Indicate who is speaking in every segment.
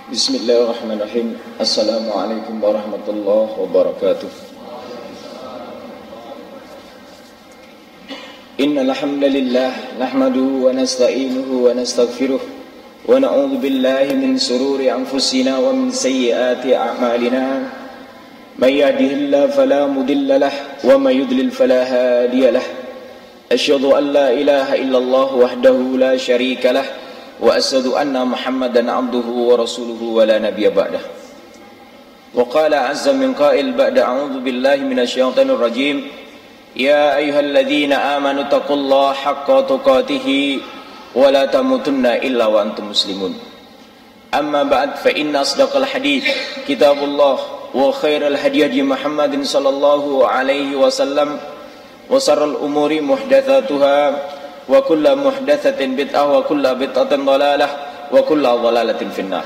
Speaker 1: Bismillahirrahmanirrahim. Assalamualaikum warahmatullahi wabarakatuh. Innal hamdalillah nahmaduhu wa nasta'inuhu wa nastaghfiruh wa na'udzu billahi min shururi anfusina wa min sayyiati a'malina. May yahdihillahu fala mudilla lahu wa may yudlil fala hadiya lahu. Asyhadu an la ilaha illallah wahdahu la syarika lahu wa asyhadu anna Muhammadan abduhu wa rasuluhu wa la nabiyya ba'dah. Wa qala azza min qail ba'da a'udzu billahi minasy syaithanir rajim. Ya ayyuhalladzina amanu taqullaha haqqa tuqatih wa la tamutunna illa wa antum muslimun. Amma ba'd fa inna asdaqal hadits kitabullah wa khairal hadi Muhammadin sallallahu alaihi wasallam wa sharral umuri muhdatsatuha wa kullu muhdatsatin bid'ah wa kullu bid'atin dhalalah wa kullu dhalalatin finnar.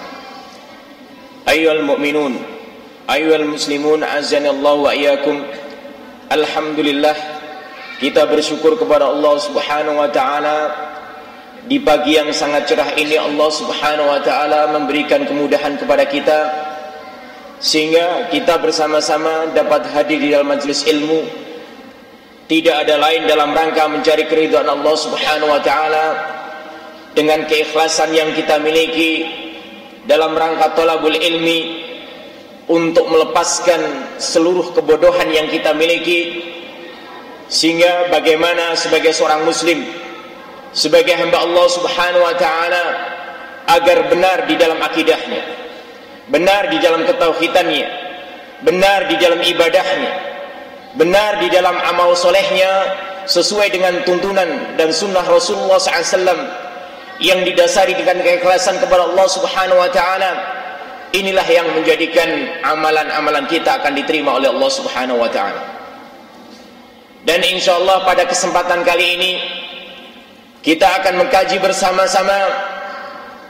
Speaker 1: Ayyuhal mu'minun, ayyuhal muslimun, azanallahu wa iyyakum. Alhamdulillah, kita bersyukur kepada Allah Subhanahu wa taala. Di pagi yang sangat cerah ini Allah Subhanahu wa taala memberikan kemudahan kepada kita sehingga kita bersama-sama dapat hadir di dalam majelis ilmu. Tidak ada lain dalam rangka mencari keridhaan Allah Subhanahu wa taala dengan keikhlasan yang kita miliki dalam rangka thalabul ilmi untuk melepaskan seluruh kebodohan yang kita miliki, sehingga bagaimana sebagai seorang muslim, sebagai hamba Allah Subhanahu wa taala, agar benar di dalam akidahnya, benar di dalam ketauhidannya, benar di dalam ibadahnya, benar di dalam amal solehnya sesuai dengan tuntunan dan sunnah Rasulullah SAW yang didasari dengan keikhlasan kepada Allah Subhanahu wa taala. Inilah yang menjadikan amalan-amalan kita akan diterima oleh Allah Subhanahu wa taala. Dan insyaallah pada kesempatan kali ini kita akan mengkaji bersama-sama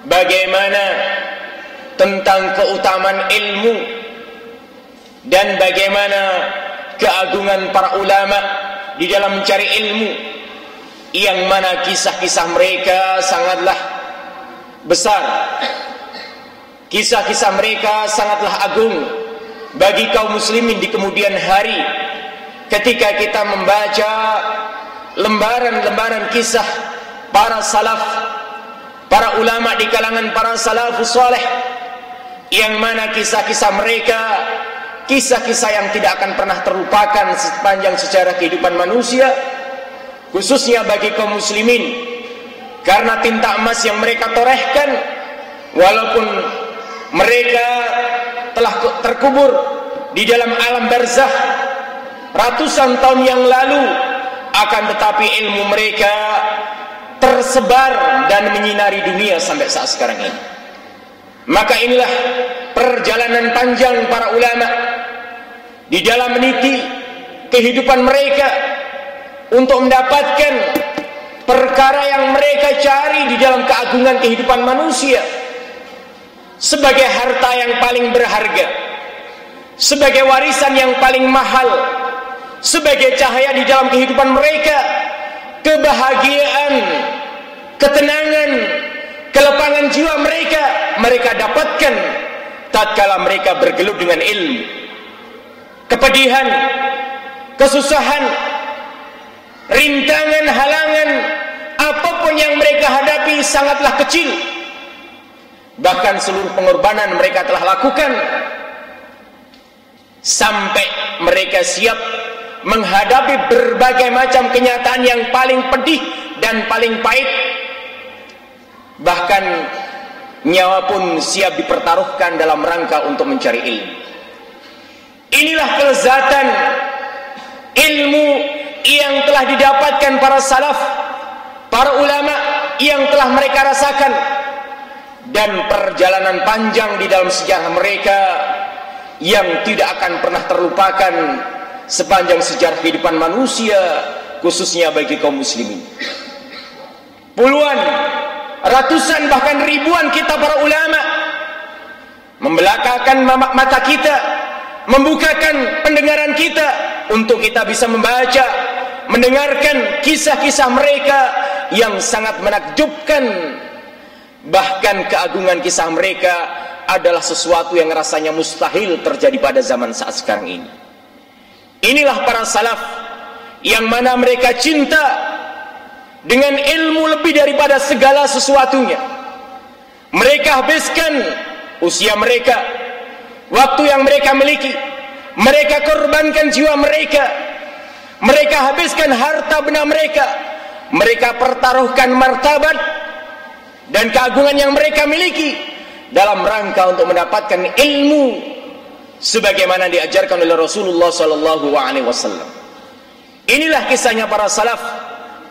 Speaker 1: bagaimana tentang keutamaan ilmu dan bagaimana keagungan para ulama di dalam mencari ilmu, yang mana kisah-kisah mereka sangatlah besar, kisah-kisah mereka sangatlah agung bagi kaum muslimin di kemudian hari. Ketika kita membaca lembaran-lembaran kisah para salaf, para ulama di kalangan para salafus saleh, yang mana kisah-kisah mereka kisah-kisah yang tidak akan pernah terlupakan sepanjang sejarah kehidupan manusia, khususnya bagi kaum muslimin, karena tinta emas yang mereka torehkan walaupun mereka telah terkubur di dalam alam barzakh ratusan tahun yang lalu, akan tetapi ilmu mereka tersebar dan menyinari dunia sampai saat sekarang ini. Maka inilah perjalanan panjang para ulama di dalam meniti kehidupan mereka untuk mendapatkan perkara yang mereka cari di dalam keagungan kehidupan manusia sebagai harta yang paling berharga, sebagai warisan yang paling mahal, sebagai cahaya di dalam kehidupan mereka, kebahagiaan, ketenangan, kelapangan jiwa mereka dapatkan tatkala mereka bergelut dengan ilmu. Kepedihan, kesusahan, rintangan, halangan, apapun yang mereka hadapi sangatlah kecil. Bahkan seluruh pengorbanan mereka telah lakukan sampai mereka siap menghadapi berbagai macam kenyataan yang paling pedih dan paling pahit. Bahkan nyawa pun siap dipertaruhkan dalam rangka untuk mencari ilmu. Inilah kelezatan ilmu yang telah didapatkan para salaf, para ulama yang telah mereka rasakan, dan perjalanan panjang di dalam sejarah mereka yang tidak akan pernah terlupakan sepanjang sejarah kehidupan manusia, khususnya bagi kaum muslimin. Puluhan, ratusan, bahkan ribuan kita para ulama membelakakan mata kita, membukakan pendengaran kita untuk kita bisa membaca, mendengarkan kisah-kisah mereka yang sangat menakjubkan. Bahkan keagungan kisah mereka adalah sesuatu yang rasanya mustahil terjadi pada zaman saat sekarang ini. Inilah para salaf yang mana mereka cinta dengan ilmu lebih daripada segala sesuatunya. Mereka habiskan usia mereka, waktu yang mereka miliki, mereka korbankan jiwa mereka, mereka habiskan harta benda mereka, mereka pertaruhkan martabat dan keagungan yang mereka miliki dalam rangka untuk mendapatkan ilmu sebagaimana diajarkan oleh Rasulullah SAW. Inilah kisahnya para salaf,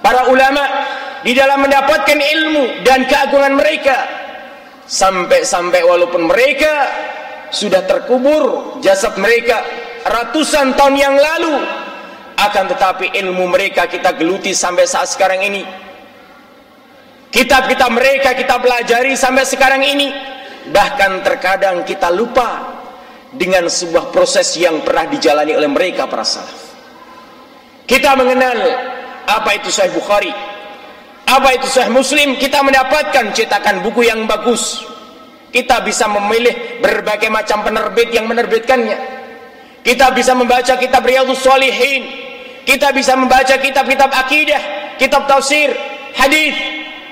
Speaker 1: para ulama di dalam mendapatkan ilmu dan keagungan mereka, sampai-sampai walaupun mereka sudah terkubur jasad mereka ratusan tahun yang lalu, akan tetapi ilmu mereka kita geluti sampai saat sekarang ini. Kitab-kitab mereka kita pelajari sampai sekarang ini. Bahkan terkadang kita lupa dengan sebuah proses yang pernah dijalani oleh mereka para salaf. Kita mengenal apa itu Sahih Bukhari, apa itu Sahih Muslim. Kita mendapatkan cetakan buku yang bagus. Kita bisa memilih berbagai macam penerbit yang menerbitkannya. Kita bisa membaca kitab Riyadhus Shalihin. Kita bisa membaca kitab-kitab akidah, kitab tafsir, hadis,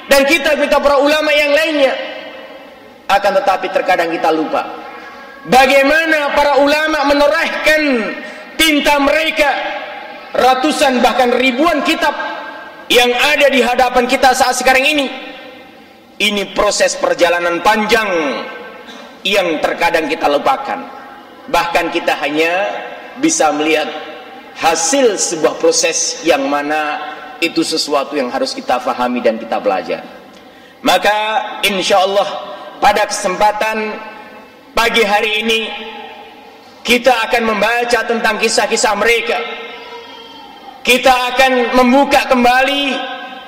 Speaker 1: dan kitab-kitab para ulama yang lainnya. Akan tetapi terkadang kita lupa bagaimana para ulama menorehkan tinta mereka, ratusan bahkan ribuan kitab yang ada di hadapan kita saat sekarang ini. Ini proses perjalanan panjang yang terkadang kita lupakan. Bahkan kita hanya bisa melihat hasil sebuah proses yang mana itu sesuatu yang harus kita fahami dan kita belajar. Maka insya Allah pada kesempatan pagi hari ini kita akan membaca tentang kisah-kisah mereka. Kita akan membuka kembali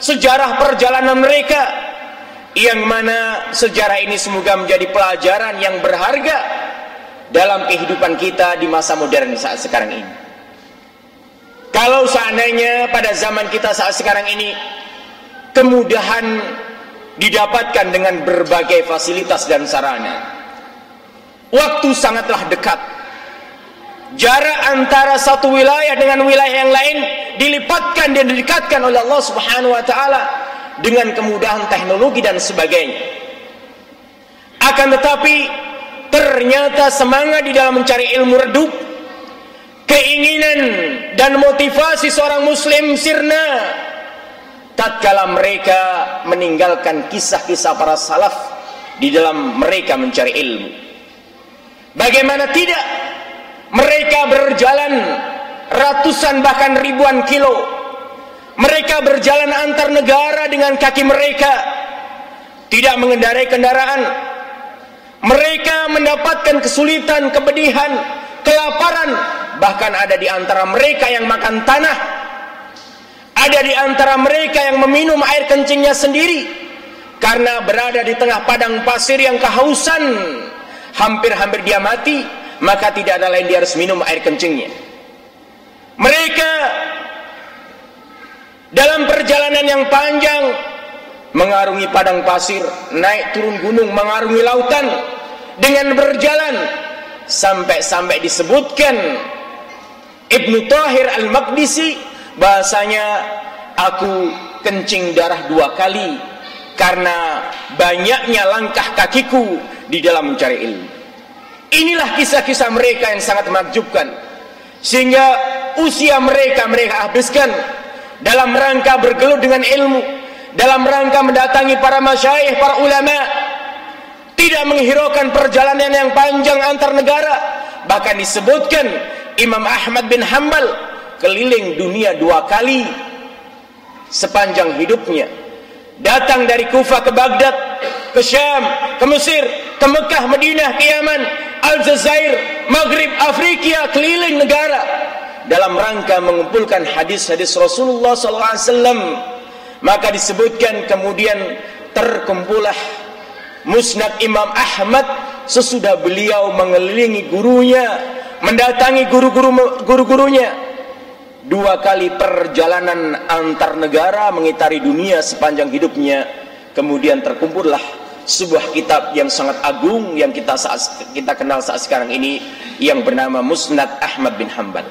Speaker 1: sejarah perjalanan mereka, yang mana sejarah ini semoga menjadi pelajaran yang berharga dalam kehidupan kita di masa modern saat sekarang ini. Kalau seandainya pada zaman kita saat sekarang ini kemudahan didapatkan dengan berbagai fasilitas dan sarana, waktu sangatlah dekat, jarak antara satu wilayah dengan wilayah yang lain dilipatkan dan didekatkan oleh Allah Subhanahu wa taala dengan kemudahan teknologi dan sebagainya. Akan tetapi ternyata semangat di dalam mencari ilmu redup, keinginan dan motivasi seorang muslim sirna tatkala mereka meninggalkan kisah-kisah para salaf di dalam mereka mencari ilmu. Bagaimana tidak, mereka berjalan ratusan bahkan ribuan kilo, mereka berjalan antar negara dengan kaki mereka, tidak mengendarai kendaraan. Mereka mendapatkan kesulitan, kepedihan, kelaparan. Bahkan ada di antara mereka yang makan tanah, ada di antara mereka yang meminum air kencingnya sendiri, karena berada di tengah padang pasir yang kehausan, hampir-hampir dia mati, maka tidak ada lain dia harus minum air kencingnya. Mereka dalam perjalanan yang panjang mengarungi padang pasir, naik turun gunung, mengarungi lautan dengan berjalan, sampai-sampai disebutkan Ibnu Tahir Al-Maqdisi bahasanya aku kencing darah 2 kali karena banyaknya langkah kakiku di dalam mencari ilmu. Inilah kisah-kisah mereka yang sangat menakjubkan, sehingga usia mereka habiskan dalam rangka bergelut dengan ilmu, dalam rangka mendatangi para masyayikh, para ulama, tidak menghiraukan perjalanan yang panjang antar negara. Bahkan disebutkan Imam Ahmad bin Hanbal keliling dunia 2 kali sepanjang hidupnya. Datang dari Kufah ke Baghdad, ke Syam, ke Mesir, ke Mekah, Madinah, ke Yaman, Aljazair, Maghrib, Afrika, keliling negara dalam rangka mengumpulkan hadis-hadis Rasulullah SAW. Maka disebutkan kemudian terkumpullah Musnad Imam Ahmad sesudah beliau mengelilingi gurunya, mendatangi guru-gurunya. 2 kali perjalanan antar negara mengitari dunia sepanjang hidupnya. Kemudian terkumpullah sebuah kitab yang sangat agung yang kita kenal saat sekarang ini, yang bernama Musnad Ahmad bin Hanbal.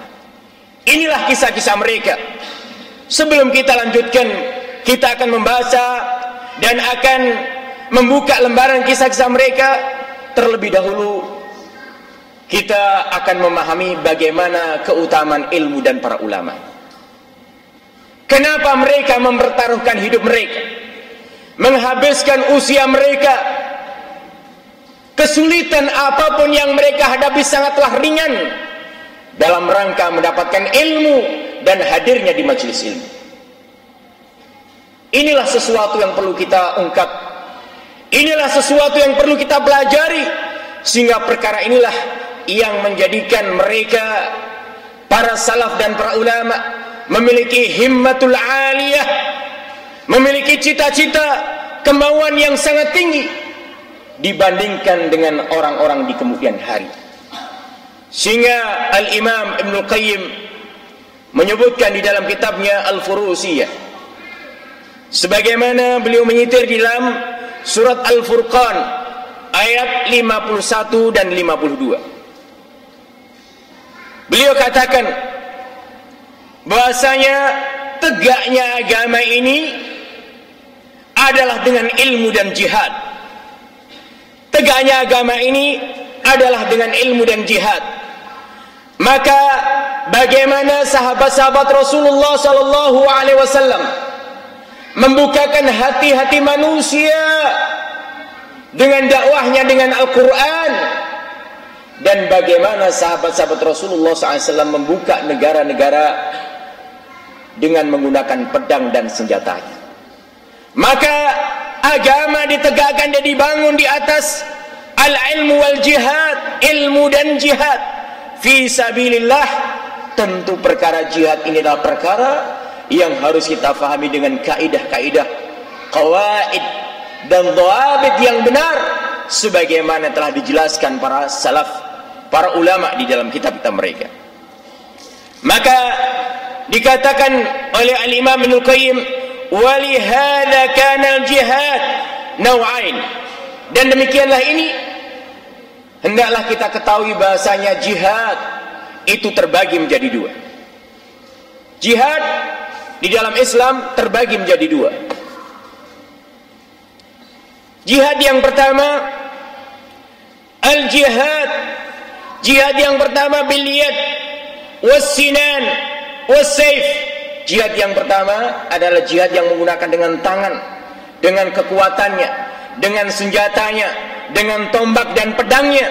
Speaker 1: Inilah kisah-kisah mereka. Sebelum kita lanjutkan, kita akan membaca dan akan membuka lembaran kisah-kisah mereka. Terlebih dahulu kita akan memahami bagaimana keutamaan ilmu dan para ulama. Kenapa mereka mempertaruhkan hidup mereka, menghabiskan usia mereka, kesulitan apapun yang mereka hadapi sangatlah ringan dalam rangka mendapatkan ilmu dan hadirnya di majelis ilmu. Inilah sesuatu yang perlu kita ungkap. Inilah sesuatu yang perlu kita pelajari, sehingga perkara inilah yang menjadikan mereka, para salaf dan para ulama, memiliki himmatul aliyah, memiliki cita-cita, kemauan yang sangat tinggi dibandingkan dengan orang-orang di kemudian hari. Sehingga Al-Imam Ibnul Qayyim menyebutkan di dalam kitabnya Al-Furusiyah, sebagaimana beliau menyitir di dalam surat Al-Furqan ayat 51 dan 52. Beliau katakan bahwasanya tegaknya agama ini adalah dengan ilmu dan jihad. Tegaknya agama ini adalah dengan ilmu dan jihad. Maka bagaimana sahabat-sahabat Rasulullah sallallahu alaihi wasallam membukakan hati-hati manusia dengan dakwahnya dengan Al-Quran, dan bagaimana sahabat-sahabat Rasulullah SAW membuka negara-negara dengan menggunakan pedang dan senjatanya. Maka agama ditegakkan dan dibangun di atas al-ilmu wal jihad, ilmu dan jihad fi sabilillah. Tentu perkara jihad ini adalah perkara yang harus kita fahami dengan kaidah-kaidah, qawaid dan dhawabit yang benar, sebagaimana telah dijelaskan para salaf, para ulama di dalam kitab-kitab mereka. Maka dikatakan oleh Al-Imam Ibnul Qayyim, walihada kana al-jihad naw'ain, dan demikianlah ini hendaklah kita ketahui bahasanya jihad itu terbagi menjadi dua. Jihad di dalam Islam terbagi menjadi dua. Jihad yang pertama, al-jihad, jihad yang pertama bil yad was-sinan was-sayf. Jihad yang pertama adalah jihad yang menggunakan dengan tangan, dengan kekuatannya, dengan senjatanya, dengan tombak dan pedangnya.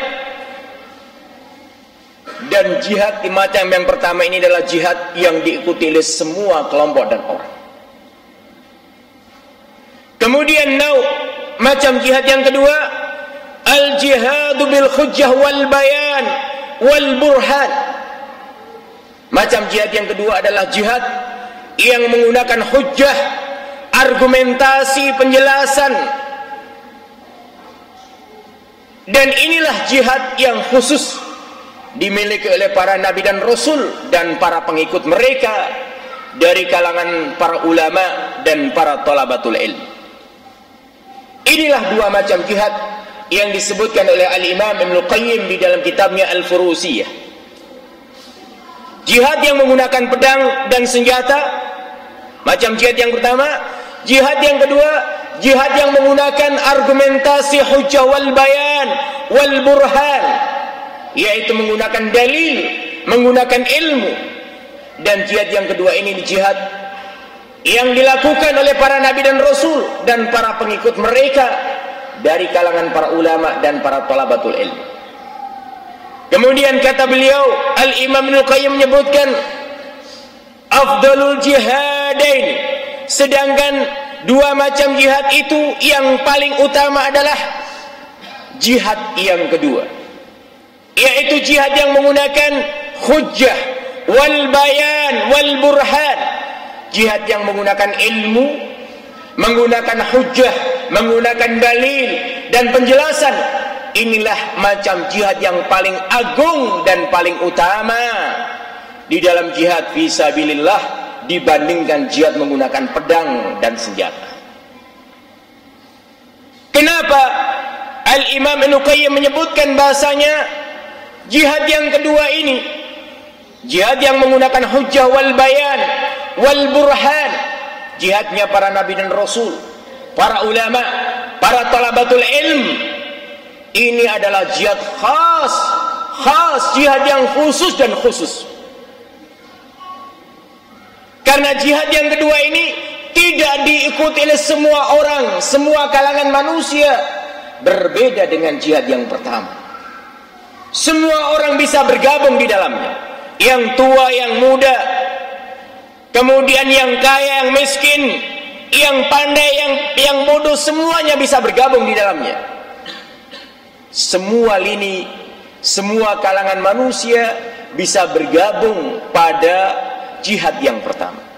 Speaker 1: Dan jihad di macam yang pertama ini adalah jihad yang diikuti oleh semua kelompok dan orang. Kemudian macam jihad yang kedua, al-jihadu bil hujjah wal bayan wal burhan. Macam jihad yang kedua adalah jihad yang menggunakan hujjah, argumentasi, penjelasan. Dan inilah jihad yang khusus dimiliki oleh para nabi dan rasul dan para pengikut mereka dari kalangan para ulama dan para thalabatul ilm. Inilah dua macam jihad yang disebutkan oleh Al-Imam Ibnul Qayyim di dalam kitabnya Al-Furusiyah. Jihad yang menggunakan pedang dan senjata, macam jihad yang pertama. Jihad yang kedua, jihad yang menggunakan argumentasi, hujjah wal bayan wal burhan, yaitu menggunakan dalil, menggunakan ilmu. Dan jihad yang kedua ini jihad yang dilakukan oleh para nabi dan rasul dan para pengikut mereka dari kalangan para ulama dan para thalabatul ilmi. Kemudian kata beliau, Al-Imam Ibnul Qayyim menyebutkan afdalul jihadain, sedangkan dua macam jihad itu yang paling utama adalah jihad yang kedua, yaitu jihad yang menggunakan hujjah wal bayan wal burhan, jihad yang menggunakan ilmu, menggunakan hujjah, menggunakan dalil dan penjelasan. Inilah macam jihad yang paling agung dan paling utama di dalam jihad fisabilillah dibandingkan jihad menggunakan pedang dan senjata. Kenapa Al-Imam Ibnu Qayyim menyebutkan bahasanya jihad yang kedua ini, jihad yang menggunakan hujjah wal bayan wal burhan, jihadnya para nabi dan rasul, para ulama, para talabatul ilm. Ini adalah jihad khas, jihad yang khusus dan khusus. Karena jihad yang kedua ini tidak diikuti oleh semua orang, semua kalangan manusia. Berbeda dengan jihad yang pertama. Semua orang bisa bergabung di dalamnya. Yang tua, yang muda, kemudian yang kaya, yang miskin, yang pandai, yang bodoh, semuanya bisa bergabung di dalamnya. Semua lini, semua kalangan manusia bisa bergabung pada jihad yang pertama.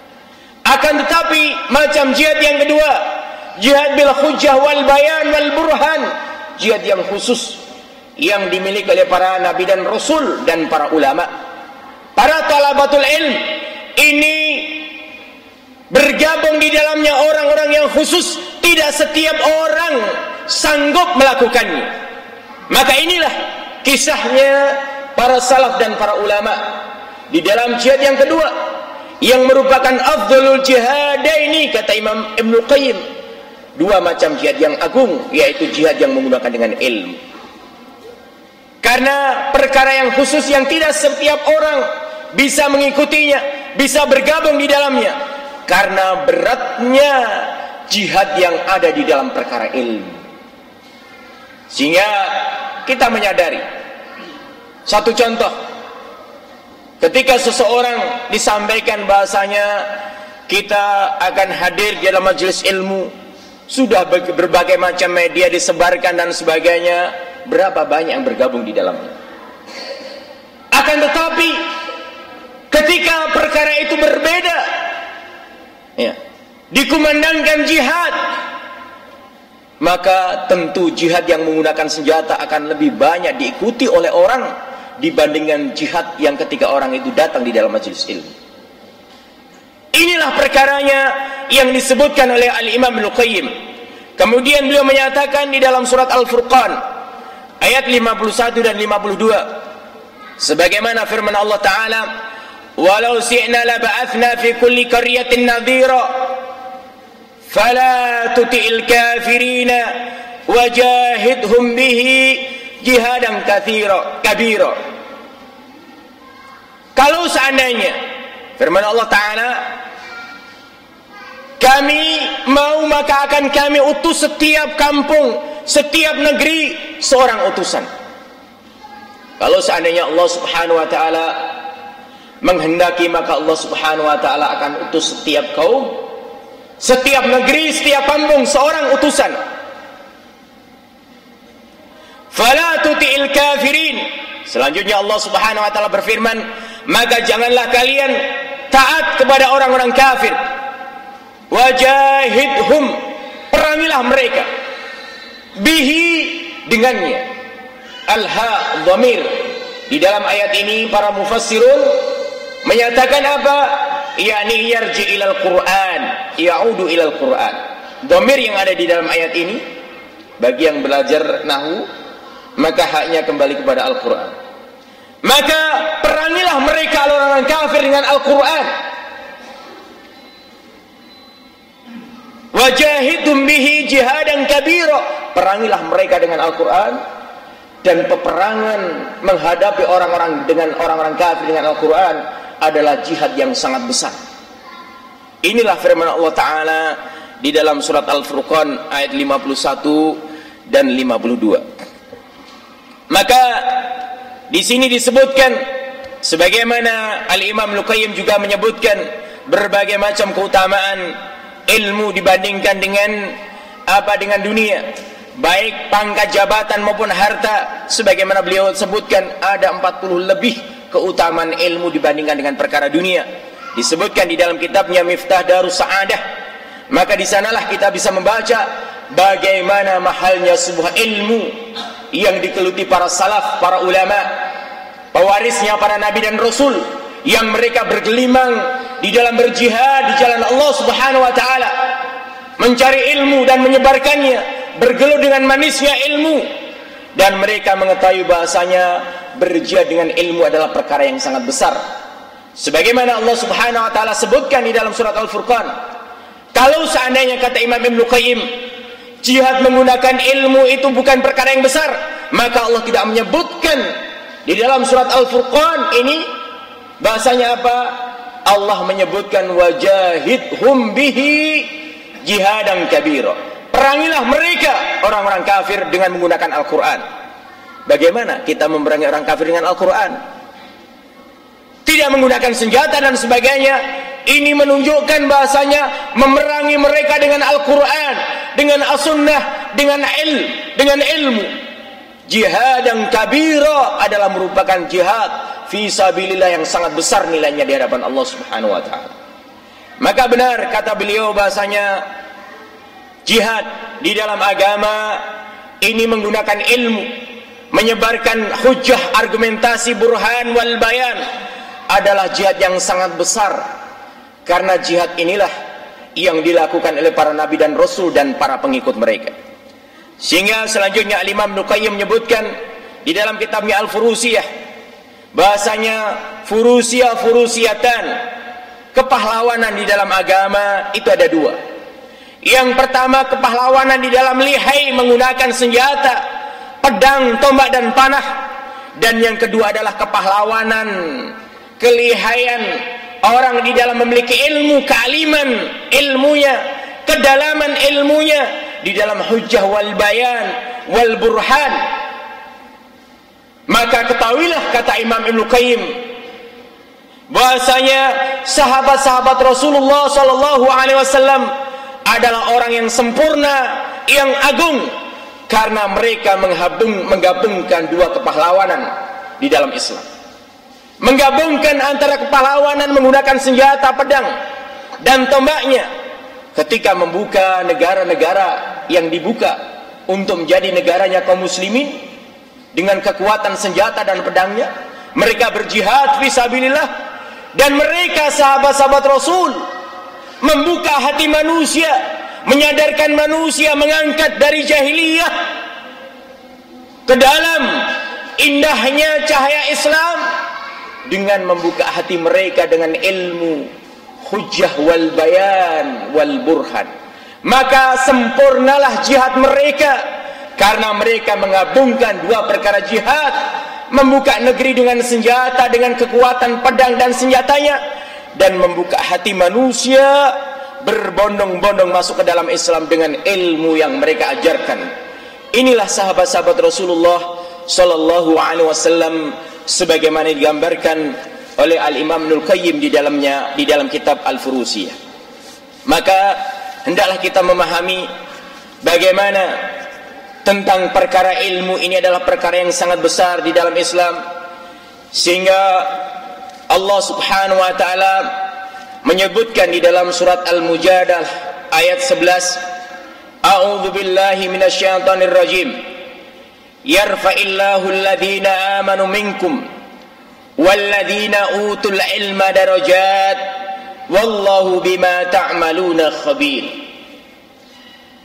Speaker 1: Akan tetapi macam jihad yang kedua, jihad bil hujjah wal bayan wal burhan, jihad yang khusus yang dimiliki oleh para nabi dan rasul dan para ulama, para talabatul ilm. Ini bergabung di dalamnya orang-orang yang khusus. Tidak setiap orang sanggup melakukannya. Maka inilah kisahnya para salaf dan para ulama di dalam jihad yang kedua, yang merupakan afdhalul jihadaini, kata Imam Ibnu Qayyim. Dua macam jihad yang agung, yaitu jihad yang menggunakan dengan ilmu. Karena perkara yang khusus yang tidak setiap orang bisa mengikutinya, bisa bergabung di dalamnya, karena beratnya jihad yang ada di dalam perkara ilmu. Sehingga kita menyadari satu contoh, ketika seseorang disampaikan bahasanya kita akan hadir di dalam majelis ilmu, sudah berbagai macam media disebarkan dan sebagainya, berapa banyak yang bergabung di dalamnya. Akan tetapi ketika perkara itu berbeda, ya, dikumandangkan jihad, maka tentu jihad yang menggunakan senjata akan lebih banyak diikuti oleh orang dibandingkan jihad yang ketika orang itu datang di dalam majelis ilmu. Inilah perkaranya yang disebutkan oleh Al-Imam Ibnu Qayyim. Kemudian beliau menyatakan di dalam surat Al-Furqan ayat 51 dan 52, sebagaimana firman Allah Ta'ala, walau si'na laba'athna fi kulli qaryatin nadhira fala tuti'il kafirina wajahidhum bihi jihadan kabira. Kalau seandainya, firman Allah Ta'ala, kami mau, maka akan kami utus setiap kampung, setiap negeri seorang utusan. Kalau seandainya Allah Subhanahu wa Ta'ala menghendaki, maka Allah Subhanahu wa Ta'ala akan utus setiap kaum, setiap negeri, setiap kampung seorang utusan. Fala tuti'il kafirin. Selanjutnya Allah Subhanahu wa Ta'ala berfirman, maka janganlah kalian taat kepada orang-orang kafir. Wajahidhum, perangilah mereka, bihi, dengannya. Al-ha dhamir. Di dalam ayat ini para mufassirun menyatakan apa? Yakni yarji ilal Quran, ya'udu ilal Quran. Dhamir yang ada di dalam ayat ini, bagi yang belajar nahwu, maka haknya kembali kepada Al-Quran. Maka perangilah mereka orang-orang kafir dengan Al-Quran. Wajahidum bihi jihadan kabira, perangilah mereka dengan Al-Quran. Dan peperangan menghadapi orang-orang dengan orang-orang kafir dengan Al-Quran adalah jihad yang sangat besar. Inilah firman Allah Ta'ala di dalam surat Al-Furqan ayat 51 dan 52. Maka di sini disebutkan, sebagaimana Al-Imam Ibnu Qayyim juga menyebutkan berbagai macam keutamaan ilmu dibandingkan dengan dengan dunia, baik pangkat jabatan maupun harta. Sebagaimana beliau sebutkan, ada 40 lebih keutamaan ilmu dibandingkan dengan perkara dunia. Disebutkan di dalam kitabnya Miftah Darus Sa'adah. Maka di sanalah kita bisa membaca bagaimana mahalnya sebuah ilmu yang dikeluti para salaf, para ulama, pewarisnya para nabi dan rasul, yang mereka bergelimang di dalam berjihad di jalan Allah Subhanahu wa Ta'ala, mencari ilmu dan menyebarkannya. bergelut dengan manisnya ilmu, dan mereka mengetahui bahasanya berjihad dengan ilmu adalah perkara yang sangat besar. Sebagaimana Allah Subhanahu wa taala sebutkan di dalam surat Al-Furqan, kalau seandainya kata Imam Ibnu Qayyim, jihad menggunakan ilmu itu bukan perkara yang besar, maka Allah tidak menyebutkan di dalam surat Al-Furqan ini bahasanya apa? Allah menyebutkan wajahidhum bihi jihadan kabira. Perangilah mereka orang-orang kafir dengan menggunakan Al-Quran. Bagaimana kita memerangi orang kafir dengan Al-Quran? Tidak menggunakan senjata dan sebagainya. Ini menunjukkan bahasanya memerangi mereka dengan Al-Quran, dengan As-Sunnah, dengan ilmu. Jihad yang kabira adalah merupakan jihad fi sabilillah yang sangat besar nilainya di hadapan Allah Subhanahu wa taala. Maka benar kata beliau bahasanya jihad di dalam agama ini menggunakan ilmu, menyebarkan hujjah, argumentasi, burhan wal bayan adalah jihad yang sangat besar. Karena jihad inilah yang dilakukan oleh para nabi dan rasul dan para pengikut mereka. Sehingga selanjutnya Al-Imam Ibnu Qayyim menyebutkan di dalam kitabnya Al-Furusiyah bahasanya furusiyatan, kepahlawanan di dalam agama itu ada dua. Yang pertama kepahlawanan di dalam lihai menggunakan senjata, pedang, tombak dan panah. Dan yang kedua adalah kepahlawanan, kelihaian orang di dalam memiliki ilmu, kealiman ilmunya, kedalaman ilmunya di dalam hujjah wal bayan wal burhan. Maka ketahuilah kata Imam Ibnu Qayyim bahasanya sahabat-sahabat Rasulullah sallallahu alaihi wasallam adalah orang yang sempurna, yang agung, karena mereka menggabungkan dua kepahlawanan di dalam Islam. Menggabungkan antara kepahlawanan menggunakan senjata, pedang dan tombaknya ketika membuka negara-negara yang dibuka untuk menjadi negaranya kaum muslimin dengan kekuatan senjata dan pedangnya. Mereka berjihad fisabilillah, dan mereka sahabat-sahabat Rasul membuka hati manusia, menyadarkan manusia, mengangkat dari jahiliyah ke dalam indahnya cahaya Islam dengan membuka hati mereka dengan ilmu, hujjah wal bayan wal burhan. Maka sempurnalah jihad mereka karena mereka menggabungkan dua perkara jihad, membuka negeri dengan senjata, dengan kekuatan pedang dan senjatanya, dan membuka hati manusia berbondong-bondong masuk ke dalam Islam dengan ilmu yang mereka ajarkan. Inilah sahabat-sahabat Rasulullah sallallahu alaihi wasallam sebagaimana digambarkan oleh Al-Imam Ibnu Qayyim di dalam kitab Al-Furusiyah. Maka hendaklah kita memahami bagaimana tentang perkara ilmu ini adalah perkara yang sangat besar di dalam Islam, sehingga Allah Subhanahu wa taala menyebutkan di dalam surat Al-Mujadalah ayat 11, A'udzu billahi minasyaitonir rajim. Yarfa'illahu alladhina amanu minkum walladhina utul ilma darajat wallahu bima ta'maluna khabir.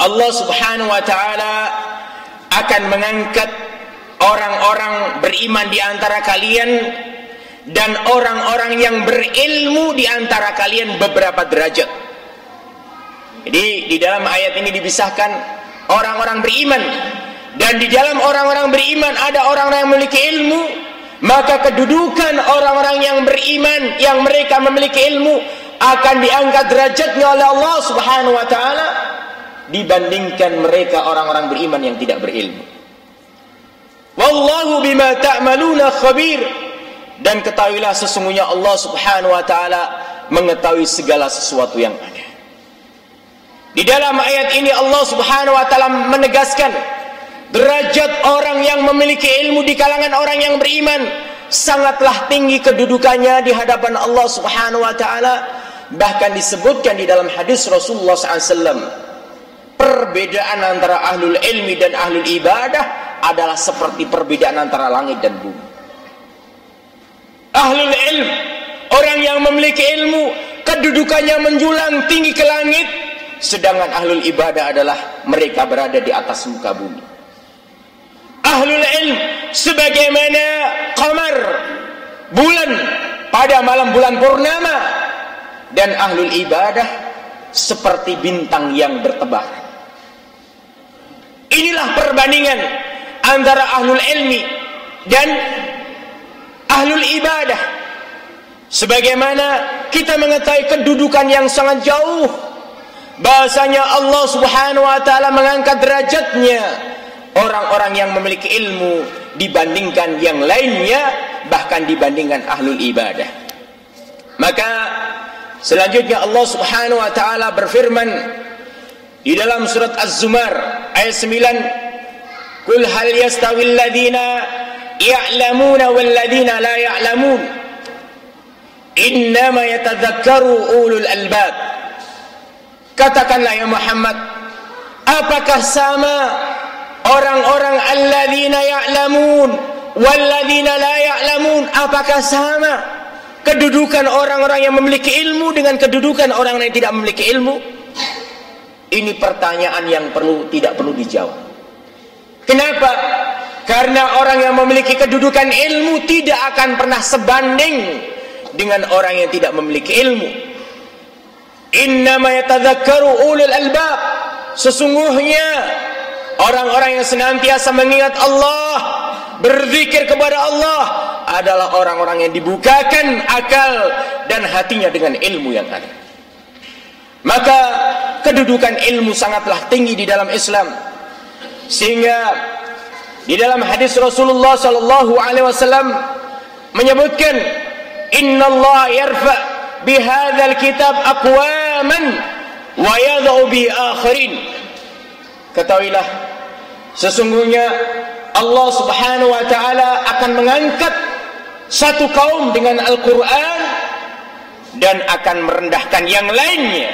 Speaker 1: Allah Subhanahu wa taala akan mengangkat orang-orang beriman di antara kalian dan orang-orang yang berilmu di antara kalian beberapa derajat. Jadi di dalam ayat ini dipisahkan orang-orang beriman, dan di dalam orang-orang beriman ada orang-orang yang memiliki ilmu. Maka kedudukan orang-orang yang beriman yang mereka memiliki ilmu akan diangkat derajatnya oleh Allah Subhanahu wa taala dibandingkan mereka orang-orang beriman yang tidak berilmu. Wallahu bima ta'maluna khabir. Dan ketahuilah sesungguhnya Allah Subhanahu wa taala mengetahui segala sesuatu yang ada. Di dalam ayat ini Allah Subhanahu wa taala menegaskan derajat orang yang memiliki ilmu di kalangan orang yang beriman sangatlah tinggi kedudukannya di hadapan Allah Subhanahu wa taala. Bahkan disebutkan di dalam hadis Rasulullah SAW, perbedaan antara ahlul ilmi dan ahlul ibadah adalah seperti perbedaan antara langit dan bumi. Ahlul ilm, orang yang memiliki ilmu, kedudukannya menjulang tinggi ke langit, sedangkan ahlul ibadah adalah mereka berada di atas muka bumi. Ahlul ilm sebagaimana qamar, bulan pada malam bulan purnama, dan ahlul ibadah seperti bintang yang bertebaran. Inilah perbandingan antara ahlul ilmi dan ahlul ibadah. Sebagaimana kita mengetahui kedudukan yang sangat jauh, bahasanya Allah Subhanahu wa taala mengangkat derajatnya orang-orang yang memiliki ilmu dibandingkan yang lainnya, bahkan dibandingkan ahlul ibadah. Maka selanjutnya Allah Subhanahu wa taala berfirman di dalam surat Az-Zumar ayat 9, "Qul hal yastawil ladzina ya'lamuna wal ladzina la ya'lamun, innama yatadzakkaru ulul albab." Katakanlah ya Muhammad, apakah sama orang-orang alladzina ya'lamun walladzina la ya'lamun? Apakah sama kedudukan orang-orang yang memiliki ilmu dengan kedudukan orang yang tidak memiliki ilmu? Ini pertanyaan yang tidak perlu dijawab. Kenapa? Karena orang yang memiliki kedudukan ilmu tidak akan pernah sebanding dengan orang yang tidak memiliki ilmu. Innama yatadzakkaru ulul albab. Sesungguhnya orang-orang yang senantiasa mengingat Allah, berzikir kepada Allah, adalah orang-orang yang dibukakan akal dan hatinya dengan ilmu yang ada. Maka kedudukan ilmu sangatlah tinggi di dalam Islam, sehingga di dalam hadis Rasulullah sallallahu alaihi wasallam menyebutkan, innallaha yarfa bihadzal kitab aqwaman wa yadh'u bi akharin. Ketahuilah, sesungguhnya Allah Subhanahu wa taala akan mengangkat satu kaum dengan Al-Qur'an dan akan merendahkan yang lainnya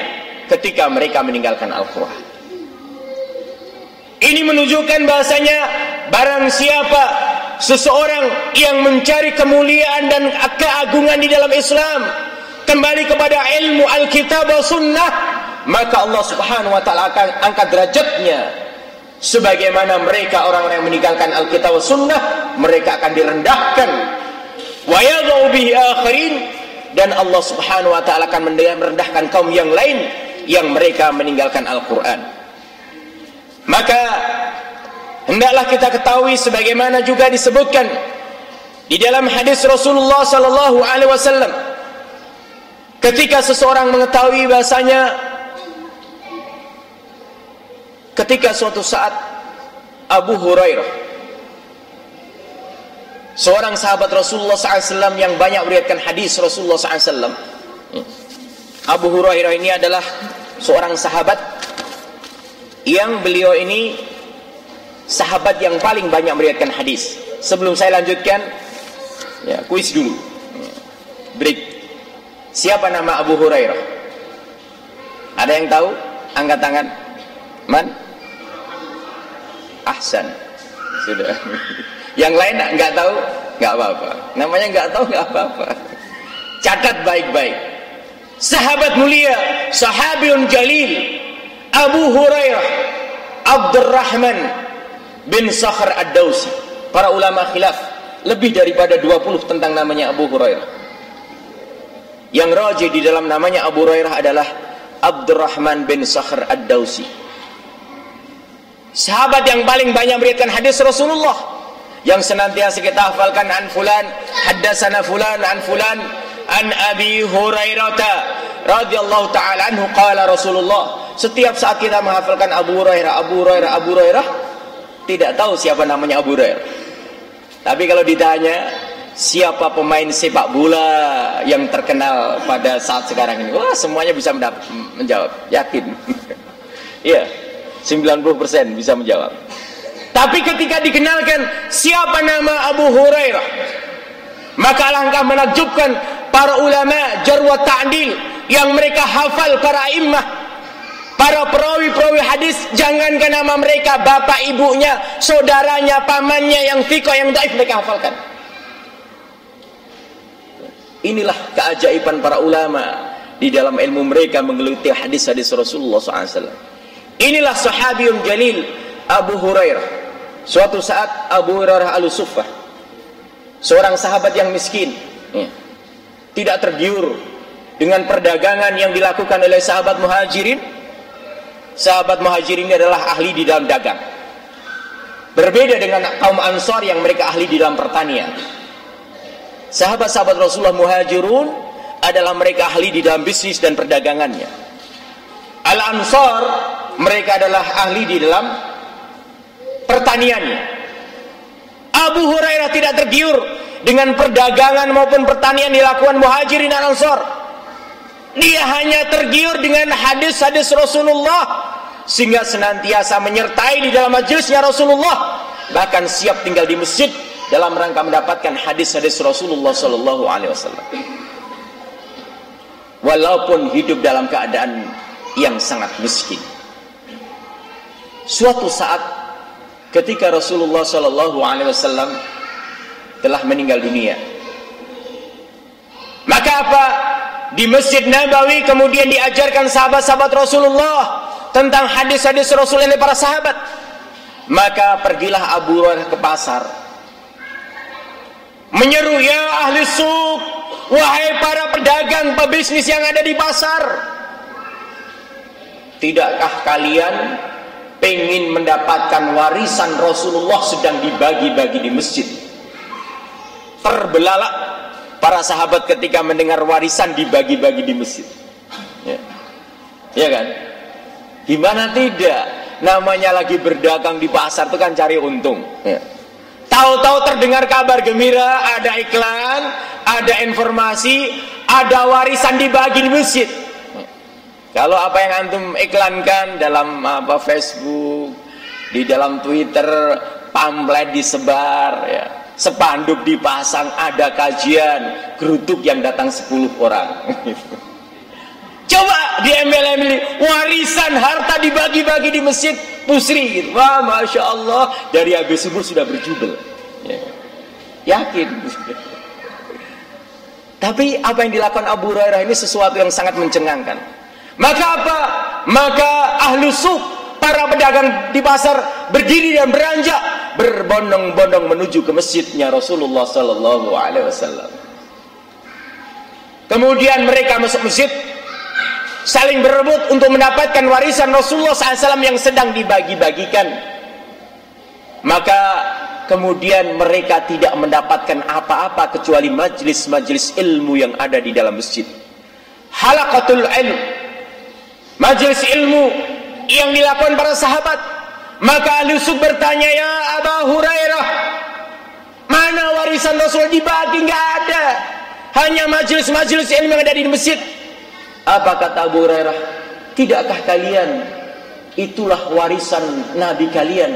Speaker 1: ketika mereka meninggalkan Al-Qur'an. Ini menunjukkan bahasanya barang siapa seseorang yang mencari kemuliaan dan keagungan di dalam Islam, kembali kepada ilmu Alkitab dan Sunnah, maka Allah Subhanahu wa taala akan angkat derajatnya. Sebagaimana mereka orang-orang yang meninggalkan Alkitab dan Sunnah, mereka akan direndahkan. Wa yadh'u bihi akharin, dan Allah Subhanahu wa taala akan merendahkan kaum yang lain yang mereka meninggalkan Al-Qur'an. Maka hendaklah kita ketahui, sebagaimana juga disebutkan di dalam hadis Rasulullah sallallahu alaihi wasallam, ketika seseorang mengetahui bahasanya ketika suatu saat Abu Hurairah, seorang sahabat Rasulullah SAW yang banyak meriwayatkan hadis Rasulullah SAW, Abu Hurairah ini adalah seorang sahabat yang beliau ini sahabat yang paling banyak meriwayatkan hadis. Sebelum saya lanjutkan, ya, kuis dulu, break. Siapa nama Abu Hurairah? Ada yang tahu? Angkat tangan. Man? Ahsan. Sudah. Yang lain enggak tahu? Enggak apa-apa. Namanya enggak tahu enggak apa-apa. Catat baik-baik. Sahabat mulia, sahabiun jalil, Abu Hurairah Abdurrahman bin Sakhr Ad-Dawsi. Para ulama khilaf lebih daripada 20 tentang namanya Abu Hurairah. Yang rajih di dalam namanya Abu Hurairah adalah Abdurrahman bin Sakhr Ad-Dawsi. Sahabat yang paling banyak meriwayatkan hadis Rasulullah, yang senantiasa kita hafalkan, an fulan haddatsana fulan an fulan an Abi Hurairah radhiyallahu taala anhu qala Rasulullah. Setiap saat kita menghafalkan Abu Hurairah, Abu Hurairah, Abu Hurairah, tidak tahu siapa namanya Abu Hurairah. Tapi kalau ditanya siapa pemain sepak bola yang terkenal pada saat sekarang ini, wah, semuanya bisa menjawab, yakin. Iya, 90% bisa menjawab. Tapi ketika dikenalkan siapa nama Abu Hurairah, maka alangkah menakjubkan para ulama jarh wa ta'dil yang mereka hafal, para immah, para perawi-perawi hadis. Jangankan nama mereka, bapak ibunya, saudaranya, pamannya yang thiqah, yang dhaif, mereka hafalkan. Inilah keajaiban para ulama di dalam ilmu mereka menggeluti hadis-hadis Rasulullah SAW. Inilah sahabiyun jalil Abu Hurairah. Suatu saat Abu Hurairah al-Suffah, seorang sahabat yang miskin, tidak tergiur dengan perdagangan yang dilakukan oleh sahabat muhajirin. Sahabat muhajirin ini adalah ahli di dalam dagang, berbeda dengan kaum Ansar yang mereka ahli di dalam pertanian. Sahabat-sahabat Rasulullah muhajirun adalah mereka ahli di dalam bisnis dan perdagangannya. Al-Ansar, mereka adalah ahli di dalam pertaniannya. Abu Hurairah tidak tergiur dengan perdagangan maupun pertanian dilakukan muhajirin dan Ansar. Dia hanya tergiur dengan hadis-hadis Rasulullah, sehingga senantiasa menyertai di dalam majelisnya Rasulullah, bahkan siap tinggal di masjid dalam rangka mendapatkan hadis-hadis Rasulullah Sallallahu Alaihi Wasallam. Walaupun hidup dalam keadaan yang sangat miskin. Suatu saat ketika Rasulullah Sallallahu Alaihi Wasallam telah meninggal dunia, maka apa? Di Masjid Nabawi kemudian diajarkan sahabat-sahabat Rasulullah tentang hadis-hadis Rasul oleh para sahabat. Maka pergilah Abu Hurairah ke pasar, menyeru, ya ahli suq, wahai para pedagang, pebisnis yang ada di pasar, tidakkah kalian pengen mendapatkan warisan Rasulullah sedang dibagi-bagi di masjid? Terbelalak para sahabat ketika mendengar warisan dibagi-bagi di masjid. Ya kan? Gimana tidak? Namanya lagi berdagang di pasar itu kan cari untung. Tahu-tahu terdengar kabar gembira, ada iklan, ada informasi, ada warisan dibagi di masjid. Kalau apa yang antum iklankan dalam Facebook, di dalam Twitter, pamflet disebar, ya, spanduk dipasang, ada kajian, geruduk yang datang 10 orang. Coba diambil-ambil warisan harta dibagi-bagi di masjid, pusri gitu. Wah, Masya Allah, dari habis subuh sudah berjubel. Ya. Yakin. Tapi apa yang dilakukan Abu Hurairah ini sesuatu yang sangat mencengangkan. Maka apa? Maka ahlu suq, para pedagang di pasar, berdiri dan beranjak, berbondong-bondong menuju ke masjidnya Rasulullah Sallallahu Alaihi Wasallam. Kemudian mereka masuk masjid, saling berebut untuk mendapatkan warisan Rasulullah SAW yang sedang dibagi-bagikan. Maka kemudian mereka tidak mendapatkan apa-apa kecuali majlis-majlis ilmu yang ada di dalam masjid. Halaqatul ilm, majlis ilmu yang dilakukan para sahabat. Maka ahli suq bertanya, ya Abu Hurairah, mana warisan Rasul dibagi? Nggak ada, hanya majlis-majlis ilmu yang ada di masjid. Apa kata Abu Hurairah? Tidakkah kalian itulah warisan Nabi kalian,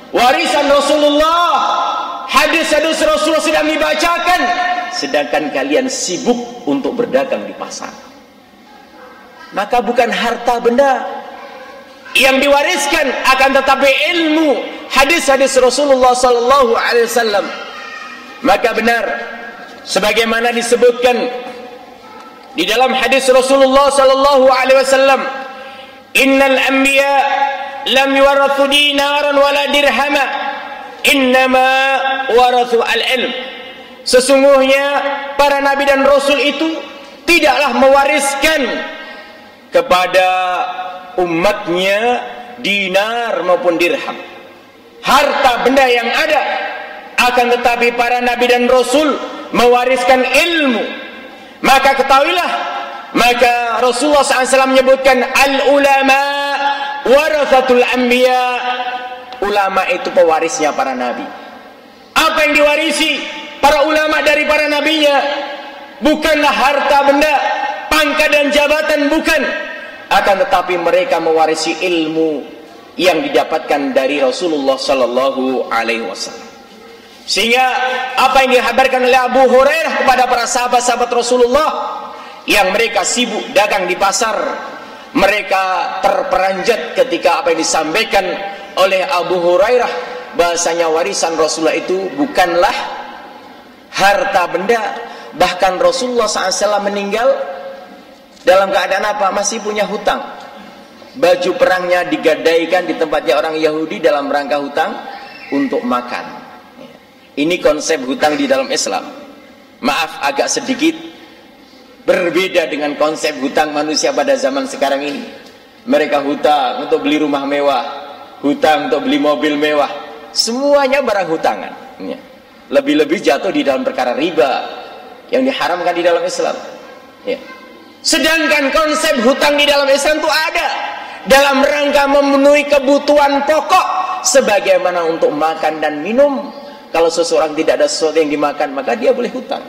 Speaker 1: warisan Rasulullah, hadis-hadis Rasulullah sedang dibacakan, sedangkan kalian sibuk untuk berdagang di pasar. Maka bukan harta benda yang diwariskan, akan tetapi ilmu, hadis-hadis Rasulullah Sallallahu Alaihi Wasallam. Maka benar sebagaimana disebutkan di dalam hadis Rasulullah Sallallahu Alaihi Wasallam, innal anbiya lam yuwarathu dinaran wala dirhama, innama warathu al-ilm. Sesungguhnya para nabi dan rasul itu tidaklah mewariskan kepada umatnya dinar maupun dirham, harta benda yang ada, akan tetapi para nabi dan rasul mewariskan ilmu. Maka ketahuilah, maka Rasulullah SAW menyebutkan al-ulama warathatul anbiya, ulama itu pewarisnya para nabi. Apa yang diwarisi para ulama dari para nabinya bukanlah harta benda, pangkat dan jabatan, bukan, akan tetapi mereka mewarisi ilmu yang didapatkan dari Rasulullah Sallallahu Alaihi Wasallam. Sehingga apa yang dihabarkan oleh Abu Hurairah kepada para sahabat-sahabat Rasulullah yang mereka sibuk dagang di pasar, mereka terperanjat ketika apa yang disampaikan oleh Abu Hurairah, bahasanya warisan Rasulullah itu bukanlah harta benda. Bahkan Rasulullah SAW meninggal Dalam keadaan apa? Masih punya hutang. Baju perangnya digadaikan di tempatnya orang Yahudi dalam rangka hutang untuk makan. Ini konsep hutang di dalam Islam. Maaf, agak sedikit berbeda dengan konsep hutang manusia pada zaman sekarang ini. Mereka hutang untuk beli rumah mewah, hutang untuk beli mobil mewah, semuanya barang hutangan. Lebih-lebih jatuh di dalam perkara riba yang diharamkan di dalam Islam. Sedangkan konsep hutang di dalam Islam itu ada dalam rangka memenuhi kebutuhan pokok, sebagaimana untuk makan dan minum. Kalau seseorang tidak ada sesuatu yang dimakan, maka dia boleh hutang.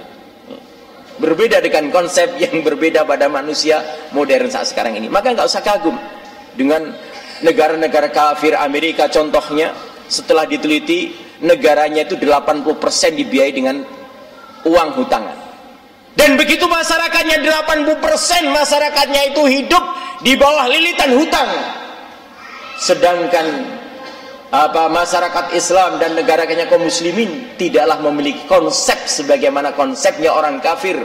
Speaker 1: Berbeda dengan konsep yang berbeda pada manusia modern saat sekarang ini. Maka nggak usah kagum dengan negara-negara kafir. Amerika contohnya, setelah diteliti, negaranya itu 80% dibiayai dengan uang hutangan. Dan begitu masyarakatnya 80% masyarakatnya itu hidup di bawah lilitan hutang. Sedangkan masyarakat Islam dan negara-negara kaum muslimin tidaklah memiliki konsep sebagaimana konsepnya orang kafir,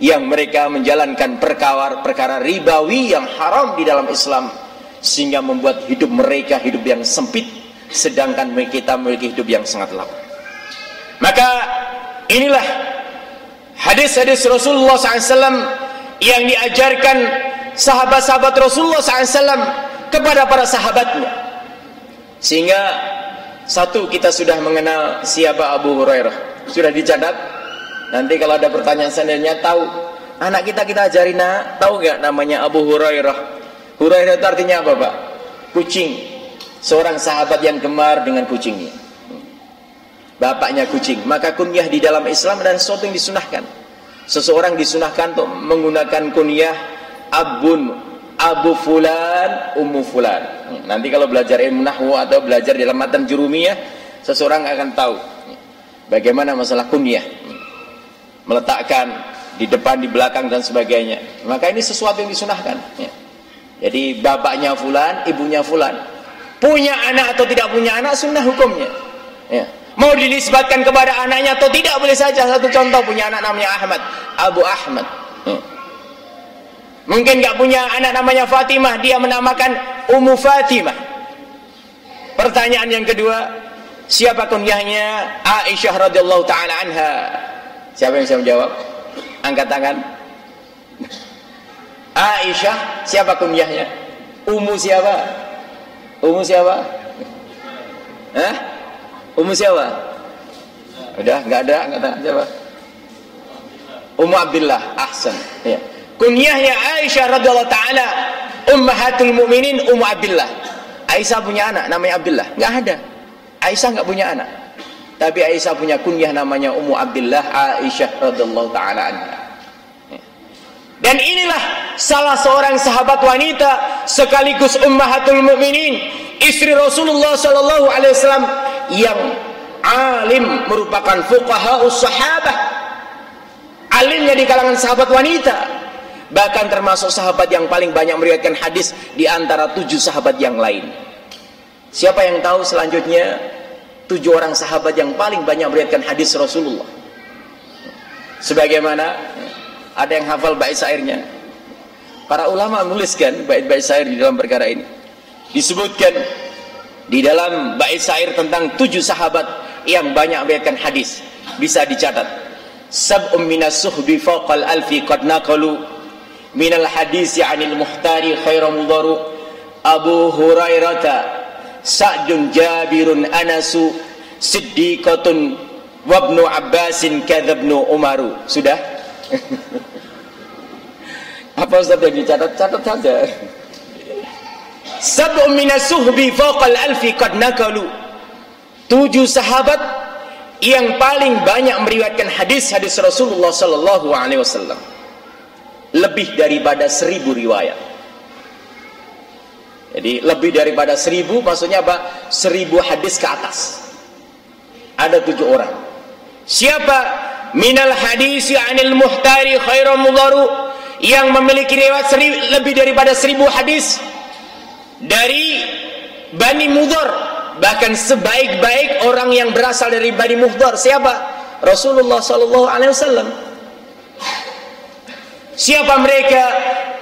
Speaker 1: yang mereka menjalankan perkara ribawi yang haram di dalam Islam, sehingga membuat hidup mereka hidup yang sempit, sedangkan kita memiliki hidup yang sangat lapang. Maka inilah hadis-hadis Rasulullah SAW yang diajarkan sahabat-sahabat Rasulullah SAW kepada para sahabatnya. Sehingga satu, kita sudah mengenal siapa Abu Hurairah, sudah dicatat. Nanti kalau ada pertanyaan selanjutnya, tahu anak kita ajarin, tahu nggak namanya Abu Hurairah? Hurairah itu artinya apa, Pak? Kucing. Seorang sahabat yang gemar dengan kucingnya. Bapaknya kucing. Maka kunyah di dalam Islam dan sesuatu yang disunahkan. Seseorang disunahkan untuk menggunakan kunyah abun, Abu Fulan, Ummu Fulan. Nanti kalau belajar ilmu nahwu atau belajar dalam matan jurumiyah, seseorang akan tahu bagaimana masalah kunyah, meletakkan di depan, di belakang dan sebagainya. Maka ini sesuatu yang disunahkan. Jadi bapaknya Fulan, ibunya Fulan, punya anak atau tidak punya anak, sunnah hukumnya. Mau dinisbatkan kepada anaknya atau tidak, boleh saja. Satu contoh, punya anak namanya Ahmad, Abu Ahmad. Mungkin gak punya anak namanya Fatimah, dia menamakan Ummu Fatimah. Pertanyaan yang kedua, siapa kunyahnya? Aisyah radhiyallahu taala anha. Siapa yang bisa menjawab? Angkat tangan. Aisyah, siapa kunyahnya? Ummu siapa? Ummu siapa? Hah? Ummu siapa? Udah, nggak ada, angkat tangan. Siapa? Ummu Abdillah. Ahsan. Ya. Kunyahnya Aisyah radhiyallahu taala, ummahatul mukminin, Ummu Abdillah. Aisyah punya anak namanya Abdillah? Nggak ada. Aisyah nggak punya anak. Tapi Aisyah punya kunyah namanya Ummu Abdillah, Aisyah radhiyallahu taala anha. Dan inilah salah seorang sahabat wanita sekaligus ummahatul mukminin, istri Rasulullah sallallahu alaihi wasallam, yang alim, merupakan fuqahaus sahabah. Alimnya di kalangan sahabat wanita. Bahkan termasuk sahabat yang paling banyak meriwayatkan hadis di antara 7 sahabat yang lain. Siapa yang tahu selanjutnya 7 orang sahabat yang paling banyak meriwayatkan hadis Rasulullah? Sebagaimana ada yang hafal bait syairnya. Para ulama menuliskan bait-bait syair di dalam perkara ini. Disebutkan di dalam bait syair tentang 7 sahabat yang banyak meriwayatkan hadis. Bisa dicatat. Sab'un minas suhbi fawqal alfi qad naqalu minal hadisi anil muhtari khairan mudharu. Abu Hurairata, Sa'dun, Jabirun, Anasu, Siddiqatun, Wabnu Abbasin, Kadzabnu Umaru. Sudah? Apa Ustaz yang dicatat? Catat saja. Sab'un minas suhbi fawqal alfi qad naqalu. 7 sahabat yang paling banyak meriwayatkan hadis-hadis Rasulullah sallallahu alaihi wasallam. Lebih daripada 1000 riwayat. Jadi lebih daripada 1000 maksudnya apa? 1000 hadis ke atas. Ada 7 orang. Siapa? Minal hadisi anil muhtari khairan mudharu, yang memiliki riwayat lebih daripada 1000 hadis dari Bani Mudhar. Bahkan sebaik-baik orang yang berasal dari Bani Mudhar, siapa? Rasulullah sallallahu alaihi wasallam. Siapa mereka?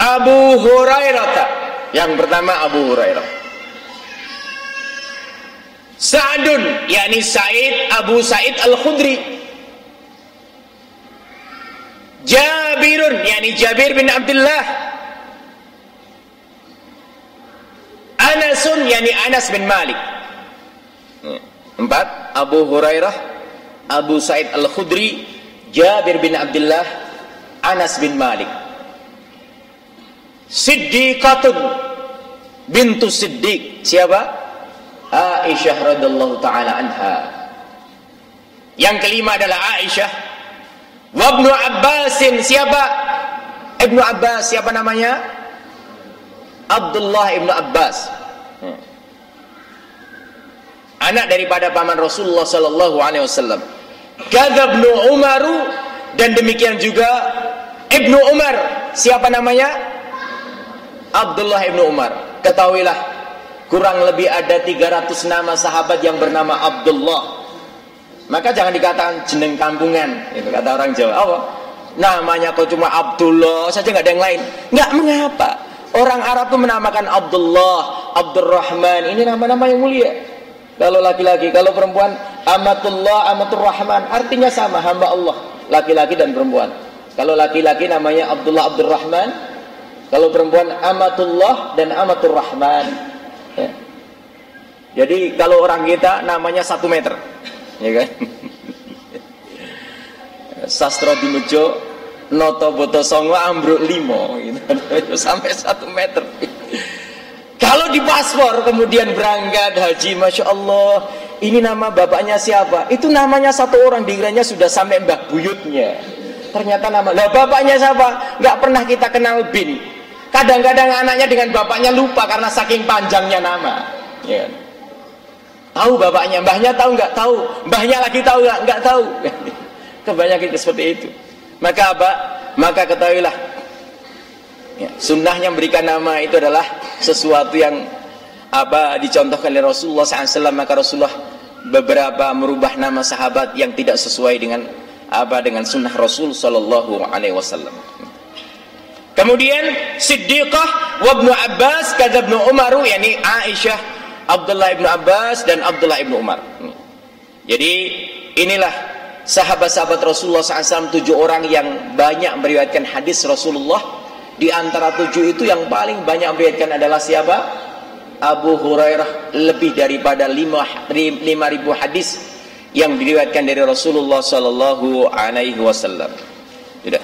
Speaker 1: Abu Hurairah. Yang pertama Abu Hurairah. Sa'dun, yakni Sa'id, Abu Sa'id Al-Khudri. Jabirun, yakni Jabir bin Abdullah. Anasun, yakni Anas bin Malik. 4. Abu Hurairah, Abu Sa'id Al-Khudri, Jabir bin Abdullah, Anas bin Malik. Siddiqatun, bintu Siddiq. Siapa? Aisyah radhiyallahu ta'ala anha. Yang kelima adalah Aisyah. Wabnu Abbasin. Siapa? Ibnu Abbas. Siapa namanya? Abdullah ibnu Abbas. Anak daripada paman Rasulullah sallallahu alaihi wasallam. Kadzabnu Umaru, dan demikian juga Ibnu Umar. Siapa namanya? Abdullah ibnu Umar. Ketahuilah, kurang lebih ada 300 nama sahabat yang bernama Abdullah. Maka jangan dikatakan jeneng kampungan, itu kata orang Jawa. Oh, namanya kok cuma Abdullah saja, nggak ada yang lain. Nggak mengapa. Orang Arab itu menamakan Abdullah, Abdurrahman. Ini nama-nama yang mulia. Kalau laki-laki, kalau perempuan, Amatullah, Amatur Rahman. Artinya sama, hamba Allah. Laki-laki dan perempuan. Kalau laki-laki namanya Abdullah Abdurrahman. Kalau perempuan Amatullah dan Amatur Rahman. Ya. Jadi kalau orang kita namanya 1 meter, ya kan? Sastro Dimejo, Noto Boto Songo, Ambruk 5 gitu. Sampai 1 meter. Kalau di paspor kemudian berangkat haji, Masya Allah, ini nama bapaknya siapa? Itu namanya 1 orang, dikiranya sudah sampai mbah buyutnya. Ternyata nama, lah bapaknya siapa? Nggak pernah kita kenal bin. Kadang-kadang anaknya dengan bapaknya lupa karena saking panjangnya nama. Ya. Tahu bapaknya, mbahnya tahu nggak? Tahu. Mbahnya lagi tahu nggak? Nggak tahu. Kebanyakan seperti itu. Maka apa? Maka ketahuilah, ya, sunnahnya memberikan nama itu adalah sesuatu yang apa dicontohkan oleh Rasulullah SAW. Maka Rasulullah beberapa merubah nama sahabat yang tidak sesuai dengan apa, dengan sunnah Rasul Sallallahu Alaihi Wasallam. Kemudian Siddiqah wa Ibnu Abbas kata Ibnu Umar, yakni Aisyah, Abdullah ibnu Abbas dan Abdullah ibnu Umar. Jadi inilah sahabat-sahabat Rasulullah SAW, 7 orang yang banyak meriwayatkan hadis Rasulullah. Di antara 7 itu yang paling banyak meriwayatkan adalah siapa? Abu Hurairah, lebih daripada 5.000 hadis yang diriwayatkan dari Rasulullah Sallallahu Alaihi Wasallam. Sudah.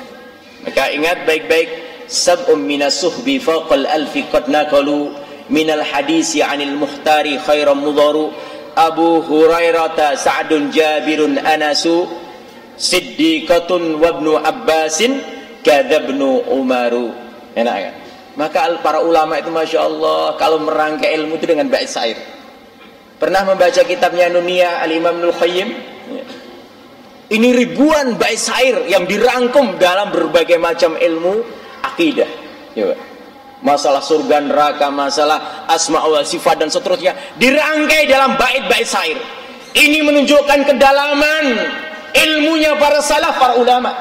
Speaker 1: Maka ingat baik-baik. Sab'un minas suhbi faqal alfi qad naqalu minal hadisi anil muhtari khairan mudaru. Abu Hurairah, Sa'dun, Jabirun, Anasu, Siddiqatun wa Ibnu Abbasin, kadzabnu Umaru. Enak kan? Maka para ulama itu Masya Allah kalau merangkai ilmu itu dengan bait syair. Pernah membaca kitabnya Nuniyah Al-Imam Ibnul Qayyim? Ini ribuan bait syair yang dirangkum dalam berbagai macam ilmu akidah, ya, masalah surga neraka, masalah asma wa sifat dan seterusnya, dirangkai dalam bait-bait syair. Ini menunjukkan kedalaman ilmunya para salaf, para ulama.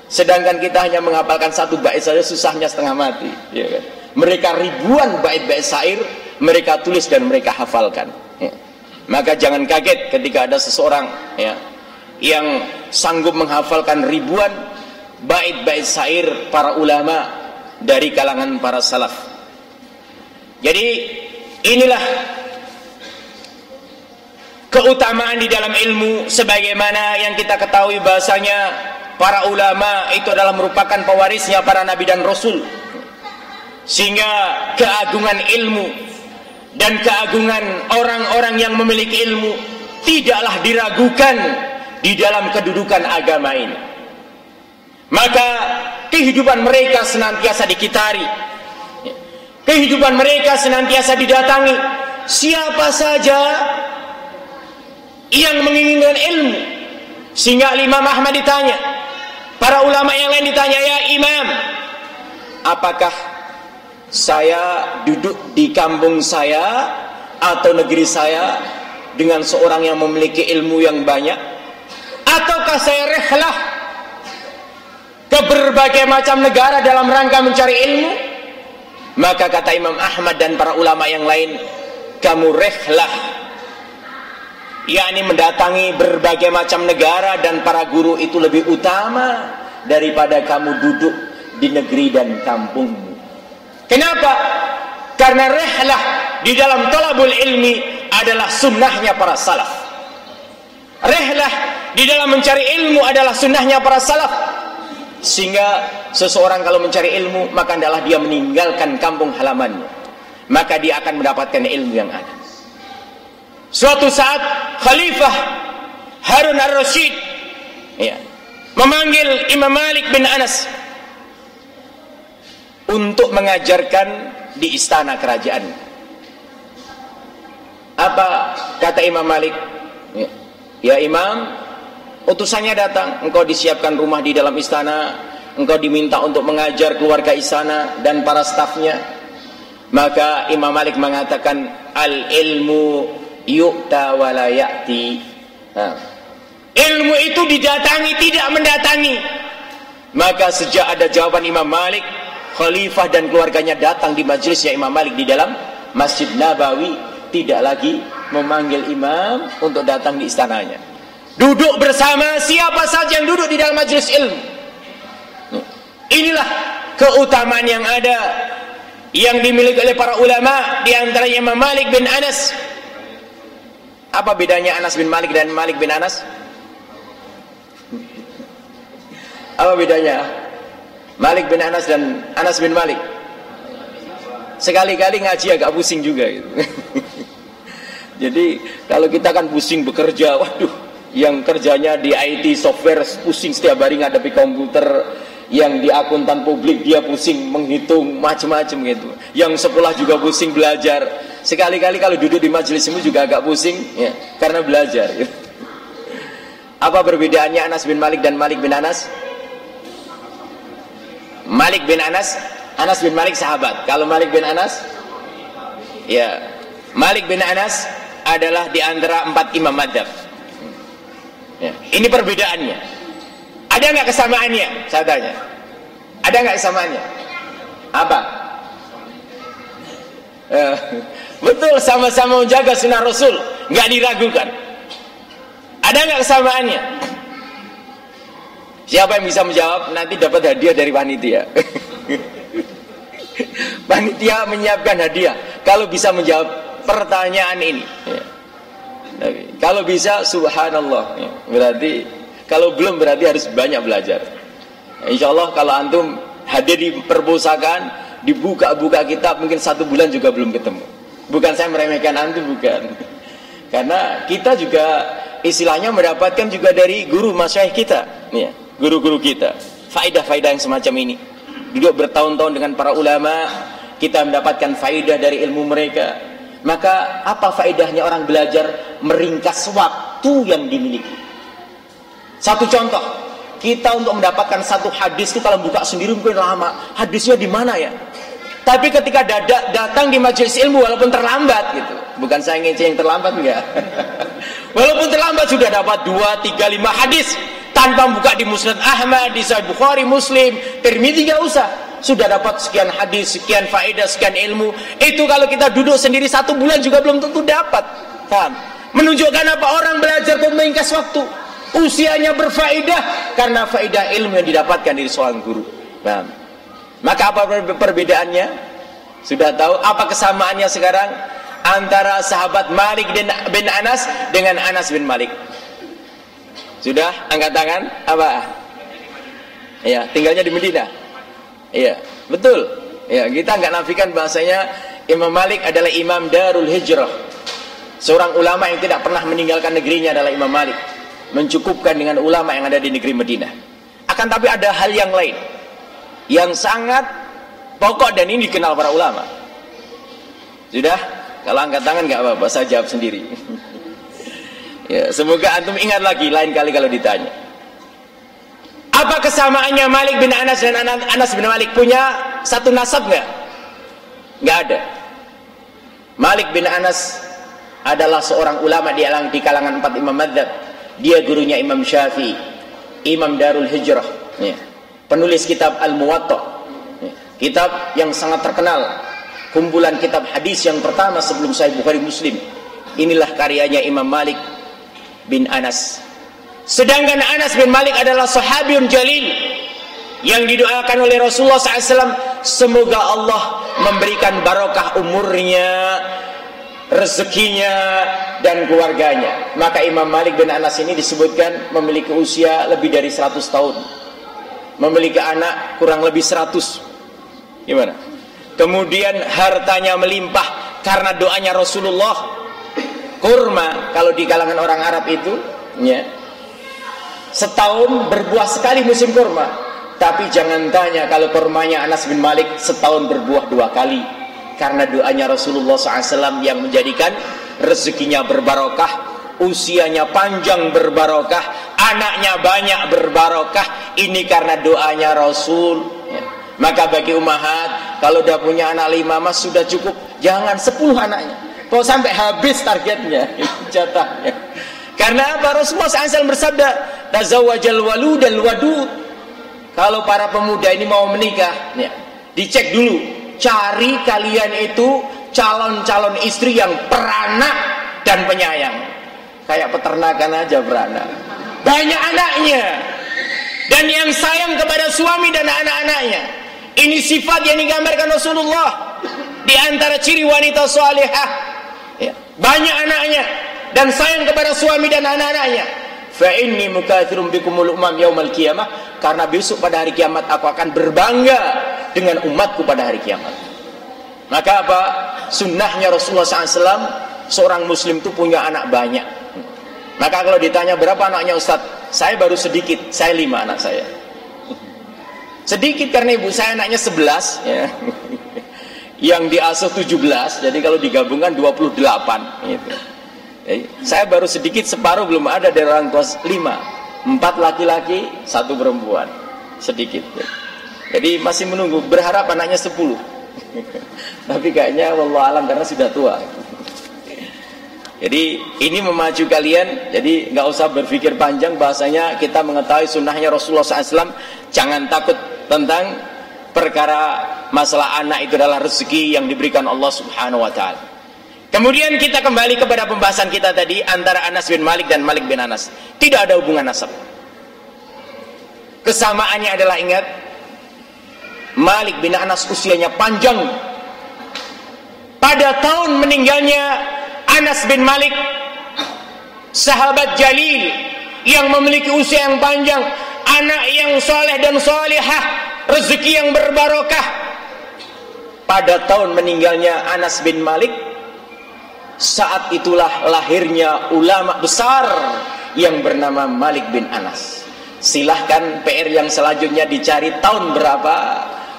Speaker 1: Sedangkan kita hanya menghafalkan 1 bait saja susahnya setengah mati, ya kan? Mereka ribuan bait-bait syair mereka tulis dan mereka hafalkan, ya. Maka jangan kaget ketika ada seseorang, ya, yang sanggup menghafalkan ribuan bait-bait syair para ulama dari kalangan para salaf. Jadi inilah keutamaan di dalam ilmu, sebagaimana yang kita ketahui bahasanya para ulama itu adalah merupakan pewarisnya para nabi dan rasul. Sehingga keagungan ilmu dan keagungan orang-orang yang memiliki ilmu tidaklah diragukan di dalam kedudukan agama ini. Maka kehidupan mereka senantiasa dikitari, kehidupan mereka senantiasa didatangi. Siapa saja yang menginginkan ilmu, sehingga Imam Ahmad ditanya, para ulama yang lain ditanya, ya Imam, apakah saya duduk di kampung saya atau negeri saya dengan seorang yang memiliki ilmu yang banyak, ataukah saya rehlah ke berbagai macam negara dalam rangka mencari ilmu, maka kata Imam Ahmad dan para ulama yang lain, kamu rehlah, yakni mendatangi berbagai macam negara dan para guru itu lebih utama daripada kamu duduk di negeri dan kampungmu. Kenapa? Karena rehlah di dalam talabul ilmi adalah sunnahnya para salaf. Rehlah di dalam mencari ilmu adalah sunnahnya para salaf. Sehingga seseorang kalau mencari ilmu, maka adalah dia meninggalkan kampung halamannya, maka dia akan mendapatkan ilmu yang ada. Suatu saat Khalifah Harun ar-Rasyid memanggil Imam Malik bin Anas untuk mengajarkan di istana kerajaan. Apa kata Imam Malik? Ya Imam, utusannya datang, engkau disiapkan rumah di dalam istana, engkau diminta untuk mengajar keluarga istana dan para stafnya. Maka Imam Malik mengatakan, al-ilmu yu'ta wa la ya'ti. Ilmu itu didatangi, tidak mendatangi. Maka sejak ada jawaban Imam Malik, Khalifah dan keluarganya datang di majelisnya Imam Malik di dalam Masjid Nabawi, tidak lagi memanggil imam untuk datang di istananya. Duduk bersama siapa saja yang duduk di dalam majelis ilmu. Inilah keutamaan yang ada, yang dimiliki oleh para ulama, di antaranya Imam Malik bin Anas. Apa bedanya Anas bin Malik dan Malik bin Anas? Apa bedanya Malik bin Anas dan Anas bin Malik? Sekali-kali ngaji agak pusing juga gitu. Jadi kalau kita kan pusing bekerja, waduh, yang kerjanya di IT software pusing setiap hari ngadepi komputer, yang di akuntan publik dia pusing menghitung macam-macam gitu. Yang sekolah juga pusing belajar. Sekali-kali kalau duduk di majelismu juga agak pusing ya, karena belajar gitu. Apa perbedaannya Anas bin Malik dan Malik bin Anas? Malik bin Anas, Anas bin Malik sahabat. Kalau Malik bin Anas, ya, Malik bin Anas adalah di antara 4 imam madzhab. Ya, ini perbedaannya. Ada nggak kesamaannya? Saya tanya. Ada nggak kesamaannya? Apa? Betul, sama-sama menjaga sunnah Rasul, nggak diragukan. Ada nggak kesamaannya? Siapa yang bisa menjawab nanti dapat hadiah dari panitia. Panitia menyiapkan hadiah kalau bisa menjawab pertanyaan ini. Ya. Kalau bisa, subhanallah. Ya. Berarti kalau belum berarti harus banyak belajar. Insya Allah kalau antum hadir di perpustakaan, dibuka-buka kitab mungkin 1 bulan juga belum ketemu. Bukan saya meremehkan antum, bukan. Karena kita juga istilahnya mendapatkan juga dari guru masyayikh kita. Ya. Guru-guru kita, faidah-faidah yang semacam ini. Duduk bertahun-tahun dengan para ulama, kita mendapatkan faidah dari ilmu mereka. Maka apa faedahnya orang belajar meringkas waktu yang dimiliki? Satu contoh, kita untuk mendapatkan satu hadis itu kalau buka sendiri mungkin lama. Hadisnya di mana ya? Tapi ketika datang di majelis ilmu walaupun terlambat gitu. Bukan saya ngece yang terlambat enggak. Walaupun terlambat sudah dapat 2, 3, 5 hadis. Tanpa buka di Musnad Ahmad, di Sahih Bukhari, Muslim, Tirmidzi enggak usah. Sudah dapat sekian hadis, sekian faedah, sekian ilmu. Itu kalau kita duduk sendiri 1 bulan juga belum tentu dapat. Paham? Menunjukkan apa? Orang belajar untuk meringkas waktu. Usianya berfaedah karena faedah ilmu yang didapatkan dari seorang guru. Paham? Maka apa perbedaannya? Sudah tahu apa kesamaannya sekarang antara sahabat Malik bin Anas dengan Anas bin Malik? Sudah angkat tangan? Apa? Ya, tinggalnya di Medina. Iya, betul. Ya, kita nggak nafikan bahasanya Imam Malik adalah Imam Darul Hijrah. Seorang ulama yang tidak pernah meninggalkan negerinya adalah Imam Malik. Mencukupkan dengan ulama yang ada di negeri Madinah. Akan tapi ada hal yang lain yang sangat pokok dan ini dikenal para ulama. Sudah? Kalau angkat tangan nggak apa-apa, saya jawab sendiri. Ya, semoga antum ingat lagi lain kali kalau ditanya. Apa kesamaannya Malik bin Anas dan Anas bin Malik? Punya satu nasab nggak? Nggak ada. Malik bin Anas adalah seorang ulama di kalangan 4 imam madzhab. Dia gurunya Imam Syafi'i, Imam Darul Hijrah. Ya. penulis kitab Al-Muwatta, kitab yang sangat terkenal, kumpulan kitab hadis yang pertama sebelum Sahih Bukhari Muslim. Inilah karyanya Imam Malik bin Anas. Sedangkan Anas bin Malik adalah sahabiyun jalil yang didoakan oleh Rasulullah SAW, semoga Allah memberikan barokah umurnya, rezekinya, dan keluarganya. Maka Imam Malik bin Anas ini disebutkan memiliki usia lebih dari 100 tahun, memiliki anak kurang lebih 100. Gimana? Kemudian hartanya melimpah karena doanya Rasulullah. Kurma, kalau di kalangan orang Arab itu ya, setahun berbuah sekali musim kurma. Tapi jangan tanya kalau kurmanya Anas bin Malik setahun berbuah 2 kali, karena doanya Rasulullah SAW yang menjadikan rezekinya berbarokah, usianya panjang berbarokah, anaknya banyak berbarokah. Ini karena doanya Rasul ya. Maka bagi ummahat, kalau udah punya anak 5 mas sudah cukup, jangan 10 anaknya, kalau sampai habis targetnya jatahnya. Karena apa? Rasulullah SAW bersabda, tazawwajal waludal wadud. Kalau para pemuda ini mau menikah ya, dicek dulu, cari kalian itu calon-calon istri yang peranak dan penyayang. Kayak peternakan aja beranak, banyak anaknya, dan yang sayang kepada suami dan anak-anaknya. Ini sifat yang digambarkan Rasulullah di antara ciri wanita salihah ya, banyak anaknya dan sayang kepada suami dan anak-anaknya. Fa inni mukatsirun bikumul umam yaumal qiyamah, karena besok pada hari kiamat aku akan berbangga dengan umatku pada hari kiamat. Maka apa? Sunnahnya Rasulullah SAW, seorang muslim itu punya anak banyak. Maka kalau ditanya berapa anaknya Ustaz, saya baru sedikit, saya 5 anak saya. Sedikit karena ibu saya anaknya 11 ya. Yang diasuh 17, jadi kalau digabungkan 28 gitu. Saya baru sedikit, separuh belum ada dari orang tua 5, 4 laki-laki 1 perempuan, sedikit ya. Jadi masih menunggu, berharap anaknya 10. Tapi kayaknya wallahu alam karena sudah tua. Jadi ini memacu kalian, jadi nggak usah berpikir panjang, bahasanya kita mengetahui sunnahnya Rasulullah SAW. Jangan takut tentang perkara masalah anak, itu adalah rezeki yang diberikan Allah Subhanahu wa Ta'ala. Kemudian kita kembali kepada pembahasan kita tadi antara Anas bin Malik dan Malik bin Anas. Tidak ada hubungan nasab. Kesamaannya adalah, ingat, Malik bin Anas usianya panjang. Pada tahun meninggalnya Anas bin Malik, sahabat jalil yang memiliki usia yang panjang, anak yang soleh dan solihah, rezeki yang berbarokah. Pada tahun meninggalnya Anas bin Malik, saat itulah lahirnya ulama besar yang bernama Malik bin Anas. Silahkan PR yang selanjutnya dicari tahun berapa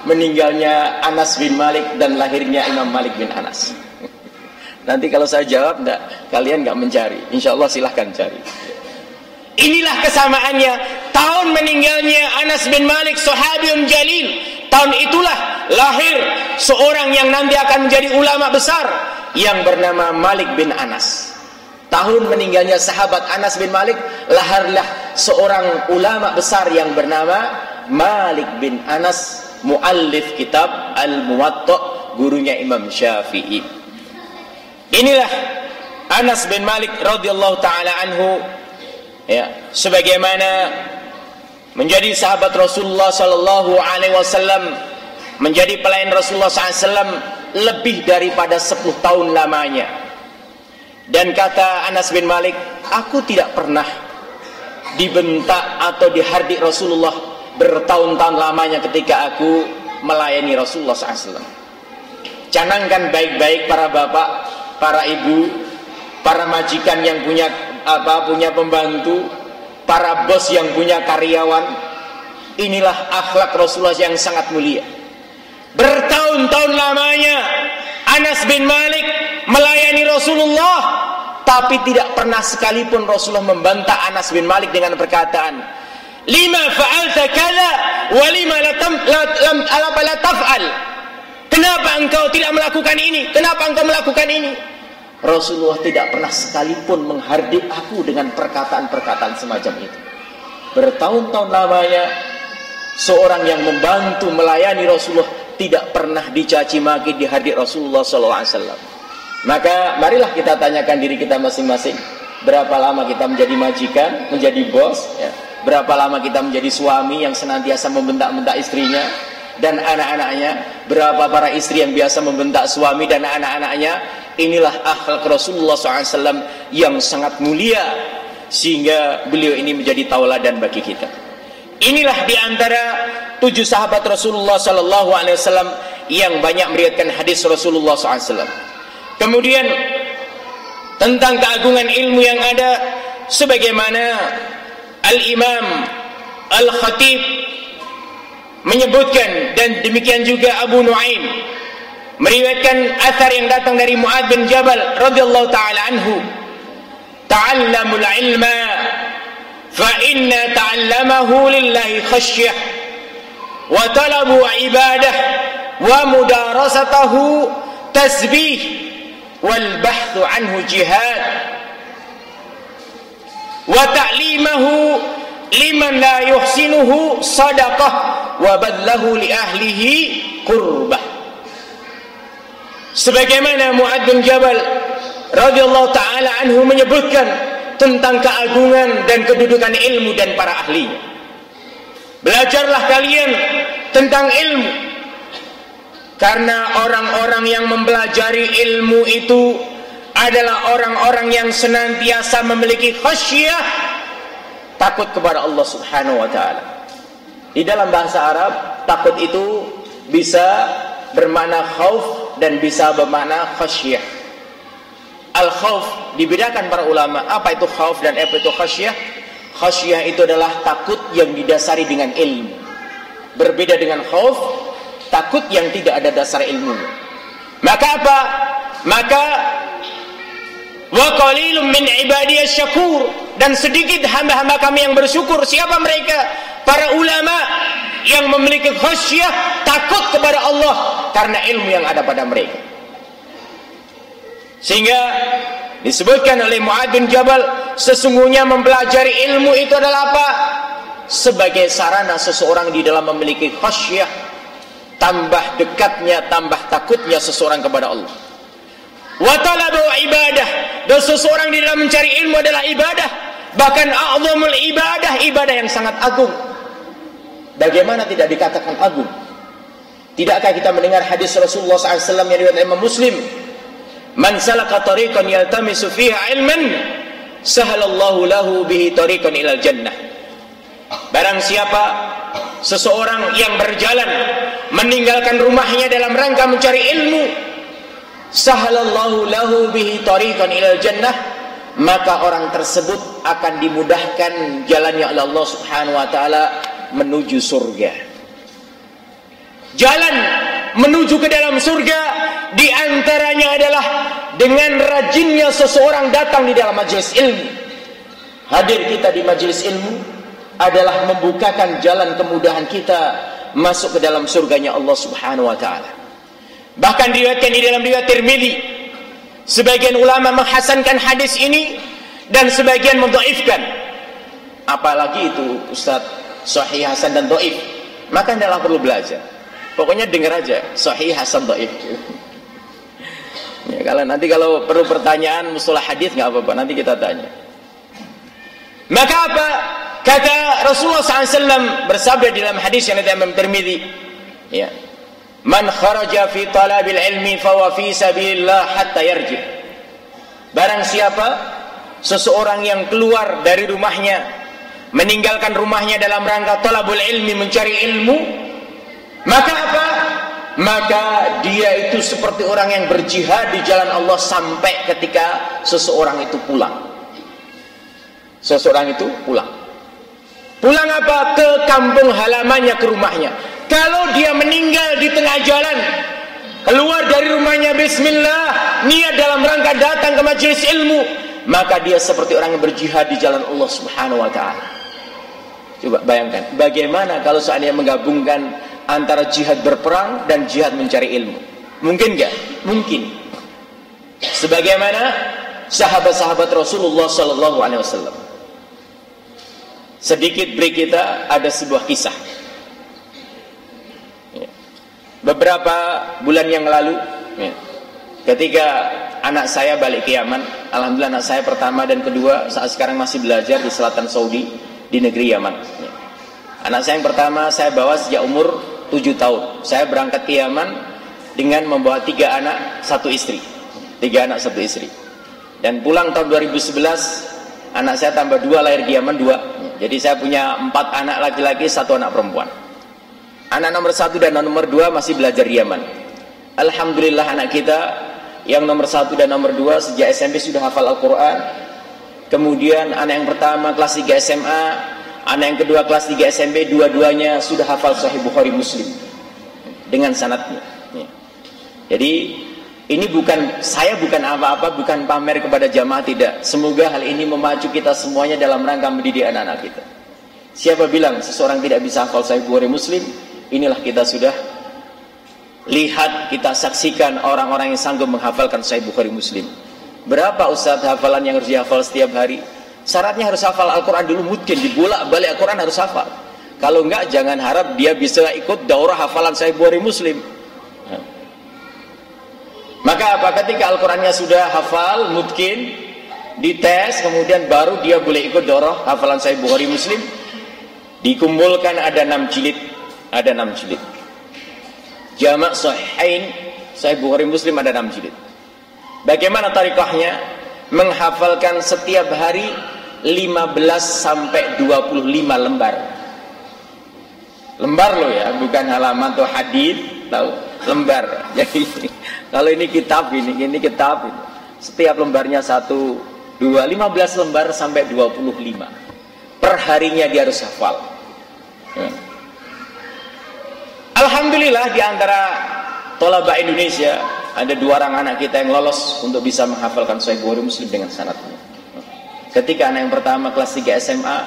Speaker 1: meninggalnya Anas bin Malik dan lahirnya Imam Malik bin Anas. Nanti kalau saya jawab enggak, kalian enggak mencari. Insya Allah silahkan cari. Inilah kesamaannya. Tahun meninggalnya Anas bin Malik, sahabiyun jalil. Tahun itulah lahir seorang yang nanti akan menjadi ulama besar yang bernama Malik bin Anas. Tahun meninggalnya sahabat Anas bin Malik, lahirlah seorang ulama besar yang bernama Malik bin Anas, muallif kitab Al-Muwatta, gurunya Imam Syafi'i. Inilah Anas bin Malik radhiyallahu taala anhu ya, sebagaimana menjadi sahabat Rasulullah sallallahu alaihi wasallam, menjadi pelayan Rasulullah sallallahu alaihi wasallam lebih daripada 10 tahun lamanya. Dan kata Anas bin Malik, aku tidak pernah dibentak atau dihardik Rasulullah bertahun-tahun lamanya ketika aku melayani Rasulullah SAW. Canangkan baik-baik para bapak, para ibu, para majikan yang punya pembantu, para bos yang punya karyawan. Inilah akhlak Rasulullah yang sangat mulia. Bertahun-tahun lamanya Anas bin Malik melayani Rasulullah, tapi tidak pernah sekalipun Rasulullah membantah Anas bin Malik dengan perkataan, lima fa'alta kadza wa lima la taf'al. Kenapa engkau tidak melakukan ini? Kenapa engkau melakukan ini? Rasulullah tidak pernah sekalipun menghardik aku dengan perkataan-perkataan semacam itu. Bertahun-tahun lamanya seorang yang membantu melayani Rasulullah tidak pernah dicaci maki di hadirat Rasulullah SAW. Maka marilah kita tanyakan diri kita masing-masing, berapa lama kita menjadi majikan, menjadi bos, ya. Berapa lama kita menjadi suami yang senantiasa membentak-bentak istrinya dan anak-anaknya. Berapa para istri yang biasa membentak suami dan anak-anaknya. Inilah akhlak Rasulullah SAW yang sangat mulia, sehingga beliau ini menjadi tauladan bagi kita. Inilah diantara 7 sahabat Rasulullah SAW yang banyak meriwayatkan hadis Rasulullah SAW. Kemudian tentang keagungan ilmu yang ada, sebagaimana Al-Imam Al-Khatib menyebutkan, dan demikian juga Abu Nuaim meriwayatkan athar yang datang dari Mu'adz bin Jabal radhiyallahu taala anhu, ta'allamul ilma fa inna ta'allamahu lillahi khasyah wa talabu ibadah wa mudarasatahu tasbih wal bahthu anhu jihad wa ta'limahu liman la yuhsinuhu sadaqah wa badlahu li ahlihi qurbah. Sebagaimana Mu'adz bin Jabal radhiyallahu taala anhu menyebutkan tentang keagungan dan kedudukan ilmu dan para ahlinya. Belajarlah kalian tentang ilmu, karena orang-orang yang mempelajari ilmu itu adalah orang-orang yang senantiasa memiliki khasyah, takut kepada Allah Subhanahu wa taala. Di dalam bahasa Arab, takut itu bisa bermakna khauf dan bisa bermakna khasyah. Al-khauf dibedakan para ulama, apa itu khauf dan apa itu khasyah. Khasyah itu adalah takut yang didasari dengan ilmu. Berbeda dengan khauf, takut yang tidak ada dasar ilmu. Maka apa? Maka wa qalilun min ibadiyas syakur, dan sedikit hamba-hamba kami yang bersyukur. Siapa mereka? Para ulama yang memiliki khasyah, takut kepada Allah karena ilmu yang ada pada mereka. Sehingga disebutkan oleh Mu'adz bin Jabal, sesungguhnya mempelajari ilmu itu adalah apa? Sebagai sarana seseorang di dalam memiliki khasyah, tambah dekatnya, tambah takutnya seseorang kepada Allah. Wa talabu ibadah, dan seseorang di dalam mencari ilmu adalah ibadah, bahkan a'zamul ibadah, ibadah yang sangat agung. Bagaimana tidak dikatakan agung? Tidakkah kita mendengar hadis Rasulullah SAW yang riwayat Imam Muslim, man salaka tariqan yaltamisu fiha ilman sahalallahu lahu bihi tariqan ilal jannah. Barang siapa seseorang yang berjalan meninggalkan rumahnya dalam rangka mencari ilmu, sahalallahu lahu bihi tariqan ilal jannah, maka orang tersebut akan dimudahkan jalannya oleh Allah Subhanahu wa taala menuju surga. Jalan menuju ke dalam surga diantaranya adalah dengan rajinnya seseorang datang di dalam majelis ilmu. Hadir kita di majelis ilmu adalah membukakan jalan kemudahan kita masuk ke dalam surganya Allah Subhanahu wa taala. Bahkan diriwayatkan di dalam riwayat Tirmidzi, sebagian ulama menghasankan hadis ini dan sebagian mendhaifkan. Apalagi itu Ustaz, sahih, hasan dan dhaif, maka adalah perlu belajar. Pokoknya dengar aja sahih, hasan, dhaif. Ya, kalau perlu pertanyaan mustalah hadis nggak apa-apa, nanti kita tanya. Maka apa? Kata Rasulullah SAW bersabda di dalam hadis yang ada Imam Tirmidzi, ya, man kharaja fi talabil ilmi fa huwa fi sabilillah hatta yarji. Barang siapa seseorang yang keluar dari rumahnya, meninggalkan rumahnya dalam rangka talabul ilmi, mencari ilmu, maka apa? Maka dia itu seperti orang yang berjihad di jalan Allah sampai ketika seseorang itu pulang. Seseorang itu pulang. Pulang apa? Ke kampung halamannya, ke rumahnya. Kalau dia meninggal di tengah jalan, keluar dari rumahnya bismillah, niat dalam rangka datang ke majelis ilmu, maka dia seperti orang yang berjihad di jalan Allah Subhanahu wa taala. Coba bayangkan, bagaimana kalau seandainya menggabungkan antara jihad berperang dan jihad mencari ilmu? Mungkin enggak? Mungkin. Sebagaimana sahabat-sahabat Rasulullah SAW. Sedikit beri kita ada sebuah kisah. beberapa bulan yang lalu, ya, ketika anak saya balik ke Yaman, alhamdulillah anak saya pertama dan kedua saat sekarang masih belajar di selatan Saudi, di negeri Yaman. Ya. Anak saya yang pertama saya bawa sejak umur 7 tahun. Saya berangkat ke Yaman dengan membawa 3 anak 1 istri. 3 anak 1 istri. Dan pulang tahun 2011, anak saya tambah 2 lahir di Yaman 2. Jadi saya punya 4 anak laki-laki, 1 anak perempuan. Anak nomor 1 dan nomor 2 masih belajar di Yaman. Alhamdulillah anak kita yang nomor 1 dan nomor 2 sejak SMP sudah hafal Al-Quran. Kemudian anak yang pertama kelas 3 SMA, anak yang kedua kelas 3 SMP, dua-duanya sudah hafal Sahih Bukhari Muslim dengan sanadnya. Jadi ini saya bukan apa-apa, bukan pamer kepada jamaah, tidak. Semoga hal ini memacu kita semuanya dalam rangka mendidik anak-anak kita. Siapa bilang seseorang tidak bisa hafal Sahih Bukhari Muslim? Inilah kita sudah lihat, kita saksikan orang-orang yang sanggup menghafalkan Sahih Bukhari Muslim. Berapa ustaz hafalan yang harus dihafal setiap hari? Syaratnya harus hafal Al-Quran dulu, mungkin dibolak-balik Al-Quran harus hafal. Kalau enggak, jangan harap dia bisa ikut daurah hafalan Sahih Bukhari Muslim. Maka apa? Ketika Al-Qurannya sudah hafal, mungkin dites, kemudian baru dia boleh ikut daurah hafalan Sahih Bukhari Muslim. Dikumpulkan ada 6 jilid. Ada 6 jilid. Jamak Sahihain Sahih Bukhari Muslim ada 6 jilid. Bagaimana tarikahnya? Menghafalkan setiap hari 15 sampai 25 lembar. Lembar loh ya, bukan halaman atau hadis, tahu? Lembar. Jadi kalau ini kitab, ini kitab. Setiap lembarnya 1, 2, 15 lembar sampai 25. Per harinya dia harus hafal. Alhamdulillah di antara tolaba Indonesia ada 2 orang anak kita yang lolos untuk bisa menghafalkan Sahih Bukhari Muslim dengan sanadnya. Ketika anak yang pertama kelas 3 SMA,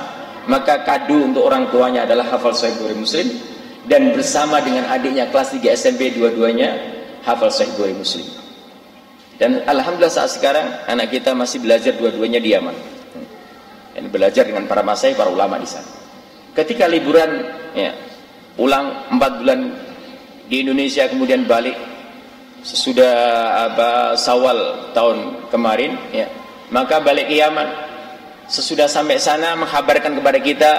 Speaker 1: maka kado untuk orang tuanya adalah hafal Sahih Bukhari Muslim, dan bersama dengan adiknya kelas 3 SMP dua-duanya hafal Sahih Bukhari Muslim. Dan alhamdulillah saat sekarang anak kita masih belajar dua-duanya di Yaman. Dan belajar dengan para masyayikh, para ulama di sana. Ketika liburan, ya, pulang 4 bulan di Indonesia, kemudian balik sesudah Syawal tahun kemarin, ya, maka balik ke Yaman. Sesudah sampai sana menghabarkan kepada kita,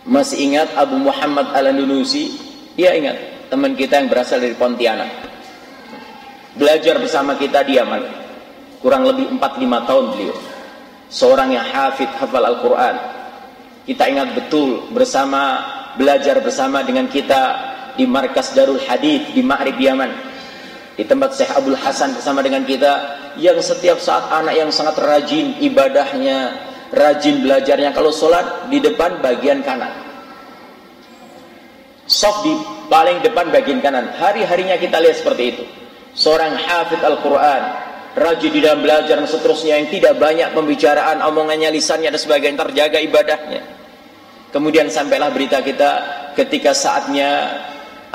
Speaker 1: masih ingat Abu Muhammad Al-Andalusi? Ya ingat, teman kita yang berasal dari Pontianak. Belajar bersama kita di Yaman. Kurang lebih 4-5 tahun beliau. Seorang yang hafal Al-Quran. Kita ingat betul belajar bersama dengan kita di markas Darul Hadith di Ma'rib Yaman. Di tempat Syekh Abdul Hasan bersama dengan kita, yang setiap saat anak yang sangat rajin ibadahnya, rajin belajarnya. Kalau sholat di depan bagian kanan, soft di paling depan bagian kanan. Hari-harinya kita lihat seperti itu. Seorang hafidh Al-Quran, rajin di dalam belajar dan seterusnya, yang tidak banyak pembicaraan, omongannya, lisannya dan sebagainya, terjaga ibadahnya. Kemudian sampailah berita kita ketika saatnya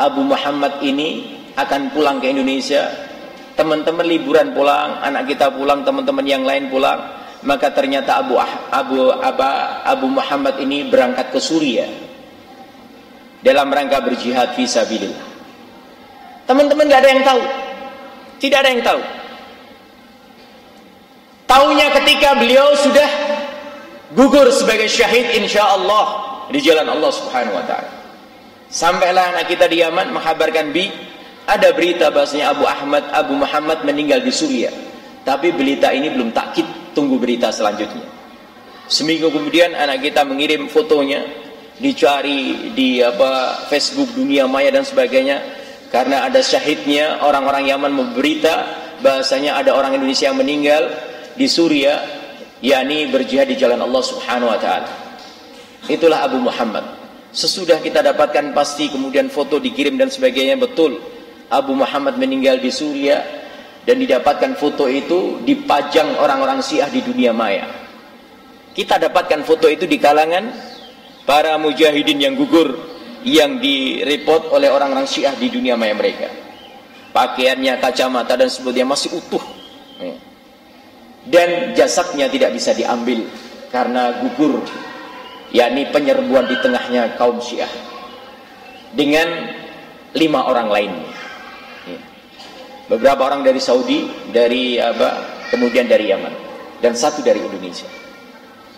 Speaker 1: Abu Muhammad ini akan pulang ke Indonesia. Teman-teman liburan pulang, anak kita pulang, teman-teman yang lain pulang. Maka ternyata Abu Muhammad ini berangkat ke Suriah dalam rangka berjihad fisabilillah. Teman-teman gak ada yang tahu, tidak ada yang tahu. Taunya ketika beliau sudah gugur sebagai syahid insyaallah di jalan Allah Subhanahu wa taala. Sampailah anak kita di Yaman menghabarkan, ada berita bahasanya Abu Muhammad meninggal di Suriah. Tapi berita ini belum takkid, tunggu berita selanjutnya. Seminggu kemudian anak kita mengirim fotonya, dicari di Facebook, dunia maya dan sebagainya, karena ada syahidnya. Orang-orang Yaman memberita bahasanya ada orang Indonesia yang meninggal di Suriah, yakni berjihad di jalan Allah Subhanahu wa taala. Itulah Abu Muhammad. Sesudah kita dapatkan pasti, kemudian foto dikirim dan sebagainya, betul Abu Muhammad meninggal di Suriah, dan didapatkan foto itu dipajang orang-orang Syiah di dunia maya. Kita dapatkan foto itu di kalangan para mujahidin yang gugur, yang direport oleh orang-orang Syiah di dunia maya mereka. Pakaiannya, kacamata dan sebagainya masih utuh, dan jasadnya tidak bisa diambil karena gugur, yakni penyerbuan di tengahnya kaum Syiah. Dengan 5 orang lainnya. Beberapa orang dari Saudi, dari kemudian dari Yaman, dan 1 dari Indonesia.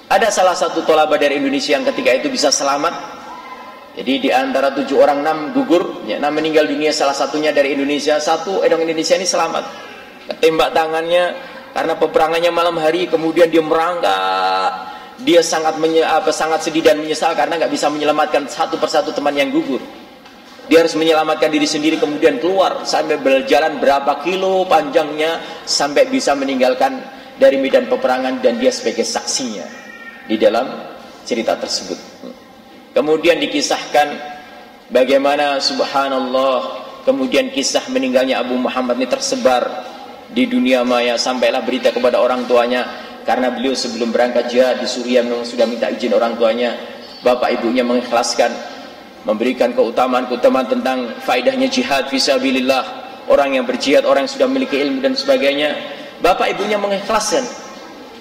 Speaker 1: Ada salah satu tolaba dari Indonesia yang ketika itu bisa selamat. Jadi di antara 7 orang 6 gugur, 6 meninggal dunia, salah satunya dari Indonesia, 1 orang Indonesia ini selamat. Ketembak tangannya karena peperangannya malam hari, kemudian dia merangkak. Dia sangat sedih dan menyesal karena nggak bisa menyelamatkan satu persatu teman yang gugur. Dia harus menyelamatkan diri sendiri, kemudian keluar sampai berjalan berapa kilo panjangnya sampai bisa meninggalkan dari medan peperangan, dan dia sebagai saksinya di dalam cerita tersebut. Kemudian dikisahkan bagaimana subhanallah, kemudian kisah meninggalnya Abu Muhammad ini tersebar di dunia maya, sampailah berita kepada orang tuanya, karena beliau sebelum berangkat jihad di Suriah memang sudah minta izin orang tuanya. Bapak ibunya mengikhlaskan, memberikan keutamaan-keutamaan tentang faedahnya jihad fisabilillah, orang yang berjihad, orang yang sudah memiliki ilmu dan sebagainya. Bapak ibunya mengikhlaskan.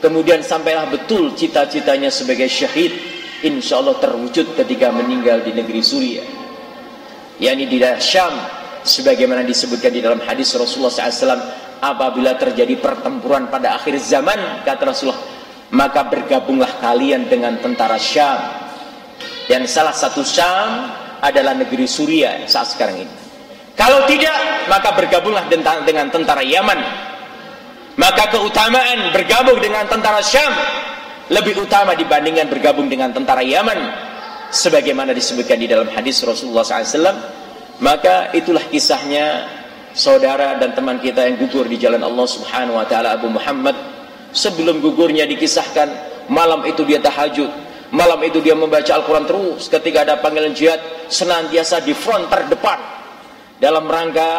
Speaker 1: Kemudian sampailah betul cita-citanya sebagai syahid, insya Allah terwujud ketika meninggal di negeri Suriah, yakni di daerah Syam, sebagaimana disebutkan di dalam hadis Rasulullah SAW. Apabila terjadi pertempuran pada akhir zaman, kata Rasulullah, maka bergabunglah kalian dengan tentara Syam. Dan salah satu Syam adalah negeri Suriah saat sekarang ini. Kalau tidak, maka bergabunglah dengan tentara Yaman. Maka keutamaan bergabung dengan tentara Syam lebih utama dibandingkan bergabung dengan tentara Yaman, sebagaimana disebutkan di dalam hadis Rasulullah SAW. Maka itulah kisahnya saudara dan teman kita yang gugur di jalan Allah Subhanahu wa taala, Abu Muhammad. Sebelum gugurnya dikisahkan malam itu dia tahajud, malam itu dia membaca Al-Quran terus. Ketika ada panggilan jihad, senantiasa di front terdepan dalam rangka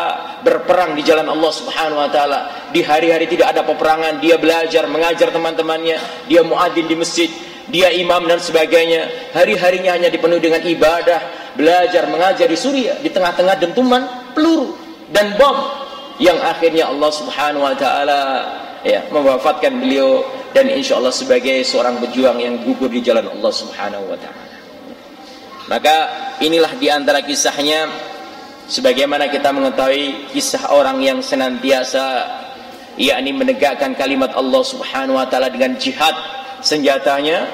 Speaker 1: berperang di jalan Allah Subhanahu wa taala. Di hari-hari tidak ada peperangan, dia belajar, mengajar teman-temannya, dia muadzin di masjid, dia imam dan sebagainya. Hari-harinya hanya dipenuhi dengan ibadah, belajar, mengajar di Suriah, di tengah-tengah dentuman peluru dan bom, yang akhirnya Allah Subhanahu wa taala mewafatkan beliau, dan insya Allah sebagai seorang pejuang yang gugur di jalan Allah Subhanahu wa taala. Maka inilah di antara kisahnya, sebagaimana kita mengetahui kisah orang yang senantiasa yakni menegakkan kalimat Allah Subhanahu wa taala dengan jihad senjatanya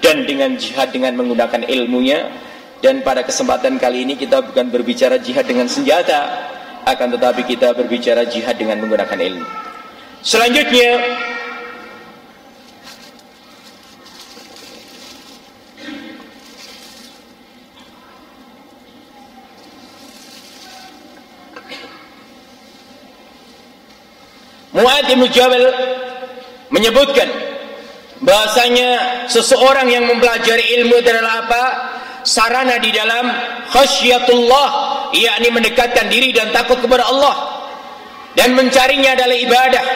Speaker 1: dan dengan jihad dengan menggunakan ilmunya. Dan pada kesempatan kali ini kita bukan berbicara jihad dengan senjata, akan tetapi kita berbicara jihad dengan menggunakan ilmu. Selanjutnya, Mu'adz bin Jabal menyebutkan bahasanya seseorang yang mempelajari ilmu adalah apa? Sarana di dalam khasyatullah, yakni mendekatkan diri dan takut kepada Allah, dan mencarinya adalah ibadah,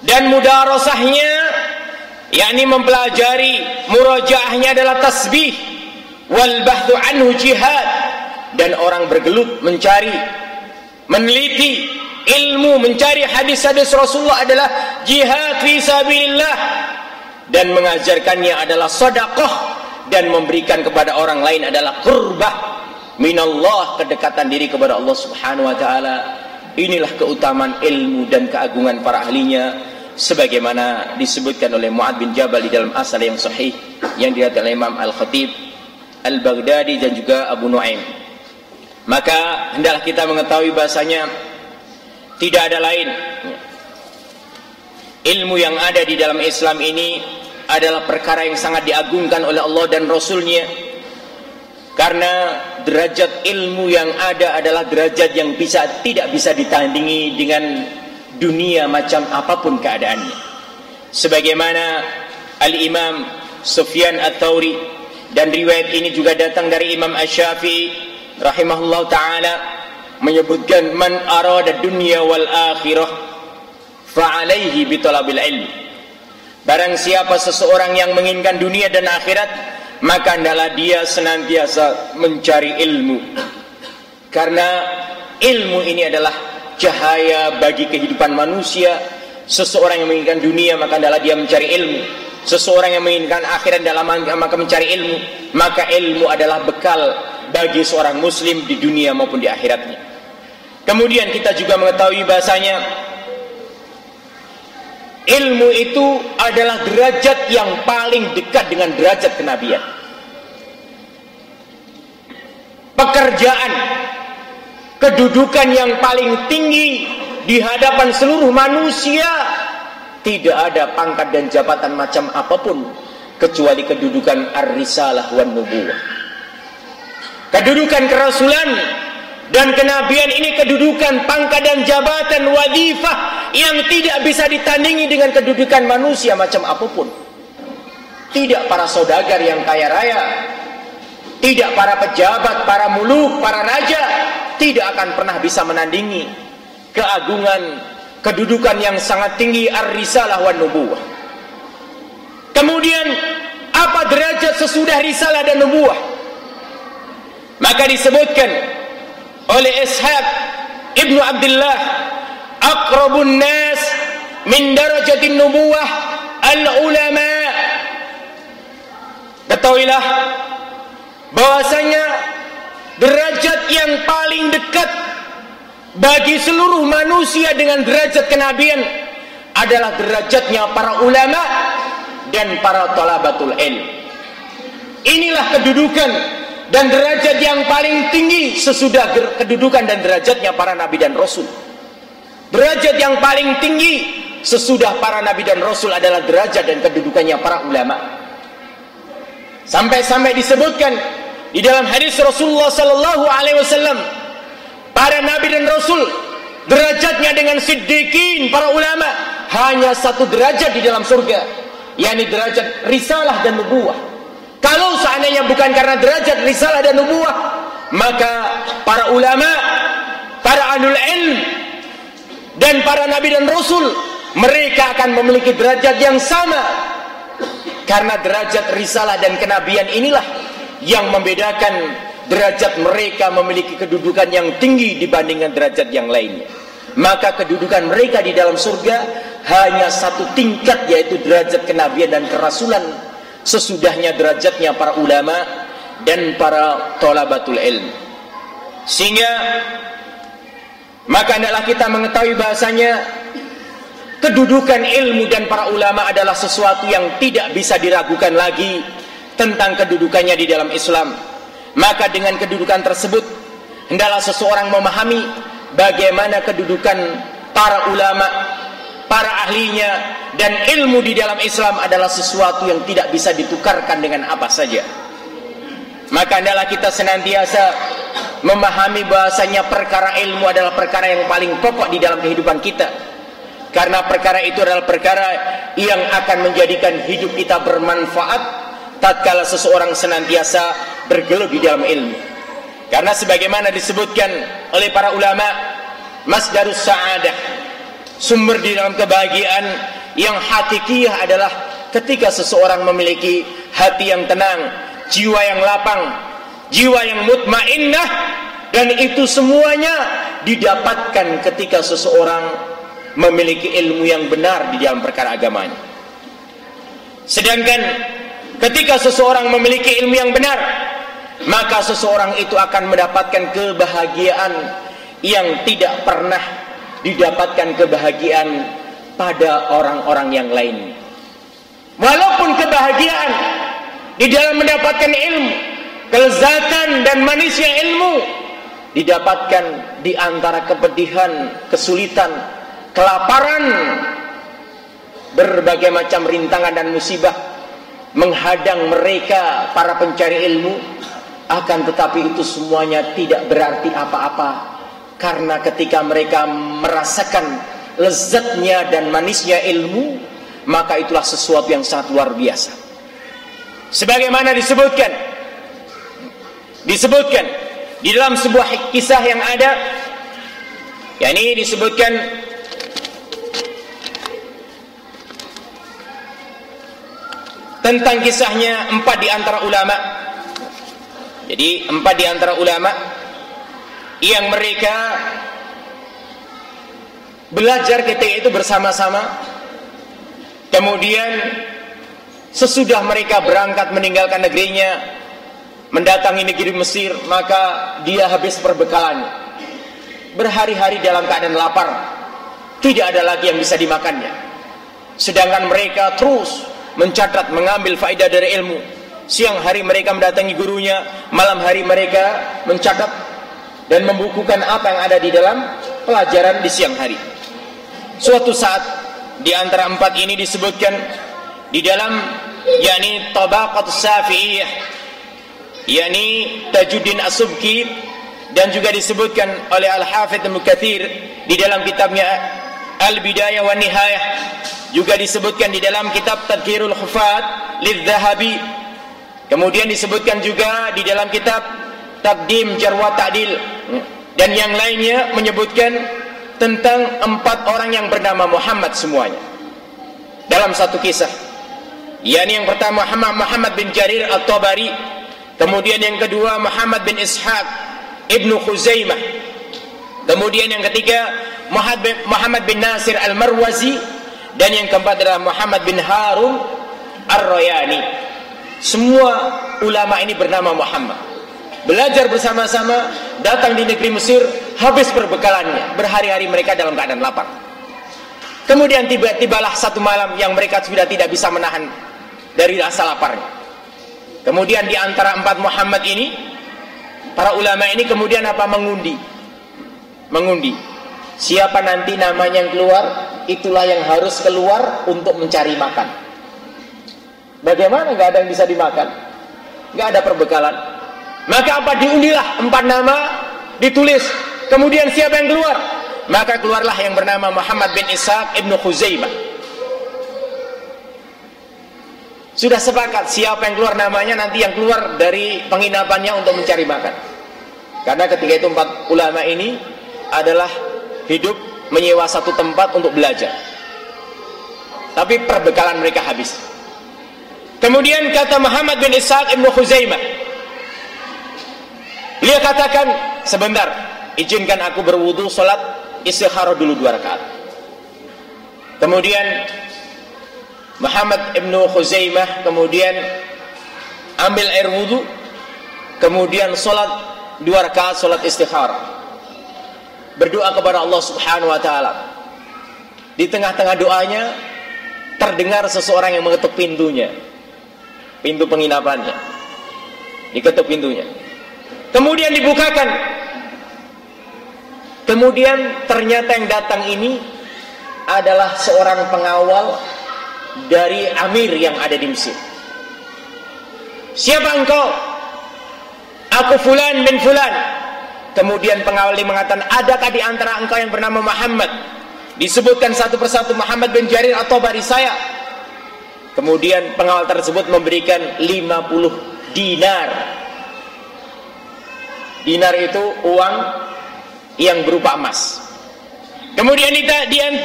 Speaker 1: dan mudarasahnya yakni mempelajari, murajaahnya adalah tasbih, wal bahthu anhu jihad, dan orang bergelut mencari, meneliti ilmu, mencari hadis-hadis Rasulullah adalah jihad fi sabilillah, dan mengajarkannya adalah sedekah, dan memberikan kepada orang lain adalah qurbah minallah, kedekatan diri kepada Allah Subhanahu wa taala. Inilah keutamaan ilmu dan keagungan para ahlinya, sebagaimana disebutkan oleh Mu'adz bin Jabal di dalam asal yang sahih yang diriwayatkan oleh Imam Al-Khatib Al-Baghdadi dan juga Abu Nuaim. Maka hendaklah kita mengetahui bahasanya tidak ada lain ilmu yang ada di dalam Islam ini adalah perkara yang sangat diagungkan oleh Allah dan Rasulnya, karena derajat ilmu yang ada adalah derajat yang tidak bisa ditandingi dengan dunia macam apapun keadaannya. Sebagaimana Al-Imam Sufyan Ats-Tsauri, dan riwayat ini juga datang dari Imam Asy-Syafi'i rahimahullah ta'ala, menyebutkan man arada dunya wal akhirah fa'alaihi bitalabil ilmi. Barang siapa seseorang yang menginginkan dunia dan akhirat, maka hendaklah dia senantiasa mencari ilmu, karena ilmu ini adalah cahaya bagi kehidupan manusia. Seseorang yang menginginkan dunia, maka hendaklah dia mencari ilmu. Seseorang yang menginginkan akhirat, maka mencari ilmu. Maka ilmu adalah bekal bagi seorang muslim di dunia maupun di akhiratnya. Kemudian kita juga mengetahui bahasanya ilmu itu adalah derajat yang paling dekat dengan derajat kenabian. Pekerjaan, kedudukan yang paling tinggi di hadapan seluruh manusia, tidak ada pangkat dan jabatan macam apapun kecuali kedudukan ar-risalah wan nubuwah. Kedudukan kerasulan dan kenabian ini kedudukan pangkat dan jabatan wadifah yang tidak bisa ditandingi dengan kedudukan manusia macam apapun. Tidak para saudagar yang kaya raya, tidak para pejabat, para muluk, para raja, tidak akan pernah bisa menandingi keagungan, kedudukan yang sangat tinggi ar-risalah wan nubuwah. Kemudian apa derajat sesudah risalah dan nubuwah? Maka disebutkan oleh Ishaq Ibnu Abdullah, aqrabun nas min darajatin nubuwah al-ulama. Ketahuilah bahwasanya derajat yang paling dekat bagi seluruh manusia dengan derajat kenabian adalah derajatnya para ulama dan para talabatul ilm. Inilah kedudukan dan derajat yang paling tinggi sesudah kedudukan dan derajatnya para nabi dan rasul. Derajat yang paling tinggi sesudah para nabi dan rasul adalah derajat dan kedudukannya para ulama. Sampai-sampai disebutkan di dalam hadis Rasulullah sallallahu alaihi wasallam, para nabi dan rasul derajatnya dengan siddiqin, para ulama, hanya satu derajat di dalam surga, yakni derajat risalah dan nubuwah. Kalau seandainya bukan karena derajat risalah dan nubuwah, maka para ulama, para ahlul ilm dan para nabi dan rasul, mereka akan memiliki derajat yang sama. Karena derajat risalah dan kenabian inilah yang membedakan derajat mereka memiliki kedudukan yang tinggi dibandingkan derajat yang lainnya. Maka kedudukan mereka di dalam surga hanya satu tingkat, yaitu derajat kenabian dan kerasulan, sesudahnya derajatnya para ulama dan para thalabatul ilm. Sehingga maka hendaklah kita mengetahui bahasanya kedudukan ilmu dan para ulama adalah sesuatu yang tidak bisa diragukan lagi tentang kedudukannya di dalam Islam. Maka dengan kedudukan tersebut hendaklah seseorang memahami bagaimana kedudukan para ulama, para ahlinya, dan ilmu di dalam Islam adalah sesuatu yang tidak bisa ditukarkan dengan apa saja. Maka hendaklah kita senantiasa memahami bahasanya perkara ilmu adalah perkara yang paling pokok di dalam kehidupan kita. Karena perkara itu adalah perkara yang akan menjadikan hidup kita bermanfaat tatkala seseorang senantiasa bergelut di dalam ilmu. Karena sebagaimana disebutkan oleh para ulama, masdarus sa'adah, sumber di dalam kebahagiaan yang hakikiyah adalah ketika seseorang memiliki hati yang tenang, jiwa yang lapang, jiwa yang mutmainnah, dan itu semuanya didapatkan ketika seseorang memiliki ilmu yang benar di dalam perkara agamanya. Sedangkan ketika seseorang memiliki ilmu yang benar, maka seseorang itu akan mendapatkan kebahagiaan yang tidak pernah didapatkan kebahagiaan pada orang-orang yang lain. Walaupun kebahagiaan di dalam mendapatkan ilmu, kelezatan dan manisnya ilmu didapatkan di antara kepedihan, kesulitan, kelaparan, berbagai macam rintangan dan musibah menghadang mereka para pencari ilmu, akan tetapi itu semuanya tidak berarti apa-apa, karena ketika mereka merasakan lezatnya dan manisnya ilmu, maka itulah sesuatu yang sangat luar biasa. Sebagaimana disebutkan di dalam sebuah kisah yang ada, yakni disebutkan tentang kisahnya 4 di antara ulama. Jadi 4 di antara ulama yang mereka belajar ketika itu bersama-sama. Kemudian sesudah mereka berangkat meninggalkan negerinya, mendatangi negeri Mesir, maka dia habis perbekalannya. Berhari-hari dalam keadaan lapar, tidak ada lagi yang bisa dimakannya. Sedangkan mereka terus mencatat, mengambil faedah dari ilmu. Siang hari mereka mendatangi gurunya, malam hari mereka mencatat dan membukukan apa yang ada di dalam pelajaran di siang hari. Suatu saat di antara empat ini disebutkan di dalam yakni Tabaqat Syafi'iyah, yakni Tajuddin As-Subki, dan juga disebutkan oleh Al-Hafidz Ibnu Katsir di dalam kitabnya Al-Bidayah wan Nihayah, juga disebutkan di dalam kitab Tadhkirul Hufat Lidz-Dzahabi, kemudian disebutkan juga di dalam kitab Taqdim Jarh wa Ta'dil, dan yang lainnya menyebutkan tentang empat orang yang bernama Muhammad semuanya dalam satu kisah. yakni yang pertama Muhammad bin Jarir At-Tabari, kemudian yang kedua Muhammad bin Ishaq Ibnu Khuzaimah, kemudian yang ketiga Muhammad bin Nasir Al-Marwazi, dan yang keempat adalah Muhammad bin Harun Ar-Rayani. Semua ulama ini bernama Muhammad, belajar bersama-sama, datang di negeri Mesir, habis perbekalannya, berhari-hari mereka dalam keadaan lapar. Kemudian tibalah satu malam yang mereka sudah tidak bisa menahan dari rasa laparnya. Kemudian di antara empat Muhammad ini, para ulama ini kemudian apa? Mengundi. Siapa nanti namanya yang keluar, itulah yang harus keluar untuk mencari makan. Bagaimana? Gak ada yang bisa dimakan, gak ada perbekalan. Maka apa? Diundilah empat nama, ditulis. Kemudian siapa yang keluar? Maka keluarlah yang bernama Muhammad bin Ishaq Ibnu Khuzaimah. Sudah sepakat siapa yang keluar namanya, nanti yang keluar dari penginapannya untuk mencari makan. Karena ketika itu empat ulama ini adalah hidup menyewa satu tempat untuk belajar, tapi perbekalan mereka habis. Kemudian kata Muhammad bin Ishaq Ibnu Khuzaimah, beliau katakan, sebentar, izinkan aku berwudu, sholat istikharah dulu 2 rakaat. Kemudian Muhammad Ibnu Khuzaimah kemudian ambil air wudu, kemudian sholat 2 rakaat sholat istikharah, berdoa kepada Allah Subhanahu wa ta'ala. Di tengah-tengah doanya terdengar seseorang yang mengetuk pintunya, pintu penginapannya, diketuk pintunya, kemudian dibukakan. Kemudian ternyata yang datang ini adalah seorang pengawal dari Amir yang ada di Mesir. Siapa engkau? Aku Fulan bin Fulan. Kemudian pengawal ini mengatakan, adakah di antara engkau yang bernama Muhammad? Disebutkan satu persatu, Muhammad bin Jarir At-Tabari, saya. Kemudian pengawal tersebut memberikan 50 dinar. Dinar itu uang yang berupa emas. Kemudian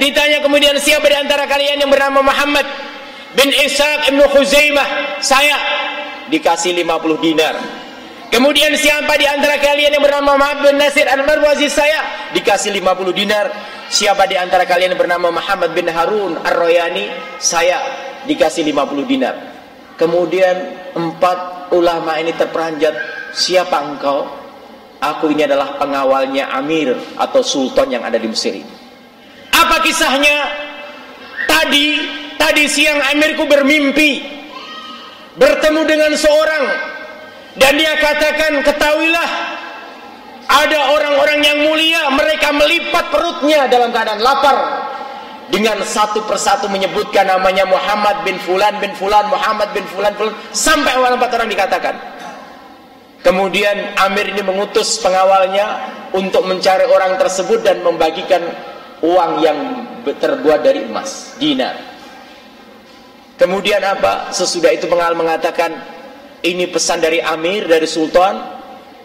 Speaker 1: ditanya kemudian, siapa di antara kalian yang bernama Muhammad bin Ishaq Ibnu Khuzaimah? Saya. Dikasih 50 dinar. Kemudian siapa di antara kalian yang bernama Muhammad bin Nasir Al-Marwazi? Saya. Dikasih 50 dinar. Siapa di antara kalian yang bernama Muhammad bin Harun Ar-Rayani? Saya. Dikasih 50 dinar. Kemudian empat ulama ini terperanjat, siapa engkau? Aku ini adalah pengawalnya Amir atau Sultan yang ada di Mesir ini. Apa kisahnya? Tadi siang Amirku bermimpi bertemu dengan seorang, dan dia katakan, ketahuilah ada orang-orang yang mulia, mereka melipat perutnya dalam keadaan lapar, dengan satu persatu menyebutkan namanya Muhammad bin Fulan bin Fulan, Muhammad bin Fulan Fulan, sampai empat orang dikatakan. Kemudian Amir ini mengutus pengawalnya untuk mencari orang tersebut dan membagikan uang yang terbuat dari emas, dinar. Kemudian apa? Sesudah itu pengawal mengatakan, ini pesan dari Amir, dari Sultan,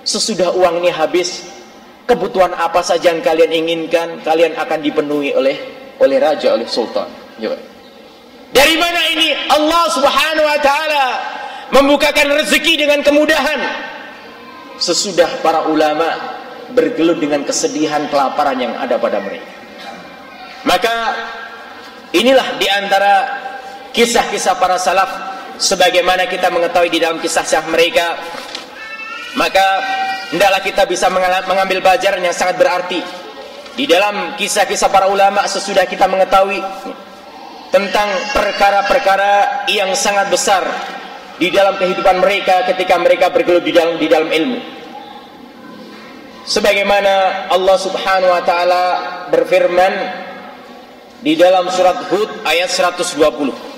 Speaker 1: sesudah uang ini habis, kebutuhan apa saja yang kalian inginkan, kalian akan dipenuhi oleh raja, oleh Sultan. Dari mana ini? Allah Subhanahu wa ta'ala membukakan rezeki dengan kemudahan. Sesudah para ulama bergelut dengan kesedihan, kelaparan yang ada pada mereka. Maka inilah diantara kisah-kisah para salaf, sebagaimana kita mengetahui di dalam kisah mereka, Maka hendaklah kita bisa mengambil pelajaran yang sangat berarti di dalam kisah-kisah para ulama sesudah kita mengetahui tentang perkara-perkara yang sangat besar di dalam kehidupan mereka ketika mereka bergelut di dalam ilmu. Sebagaimana Allah Subhanahu wa taala berfirman di dalam surat Hud ayat 120.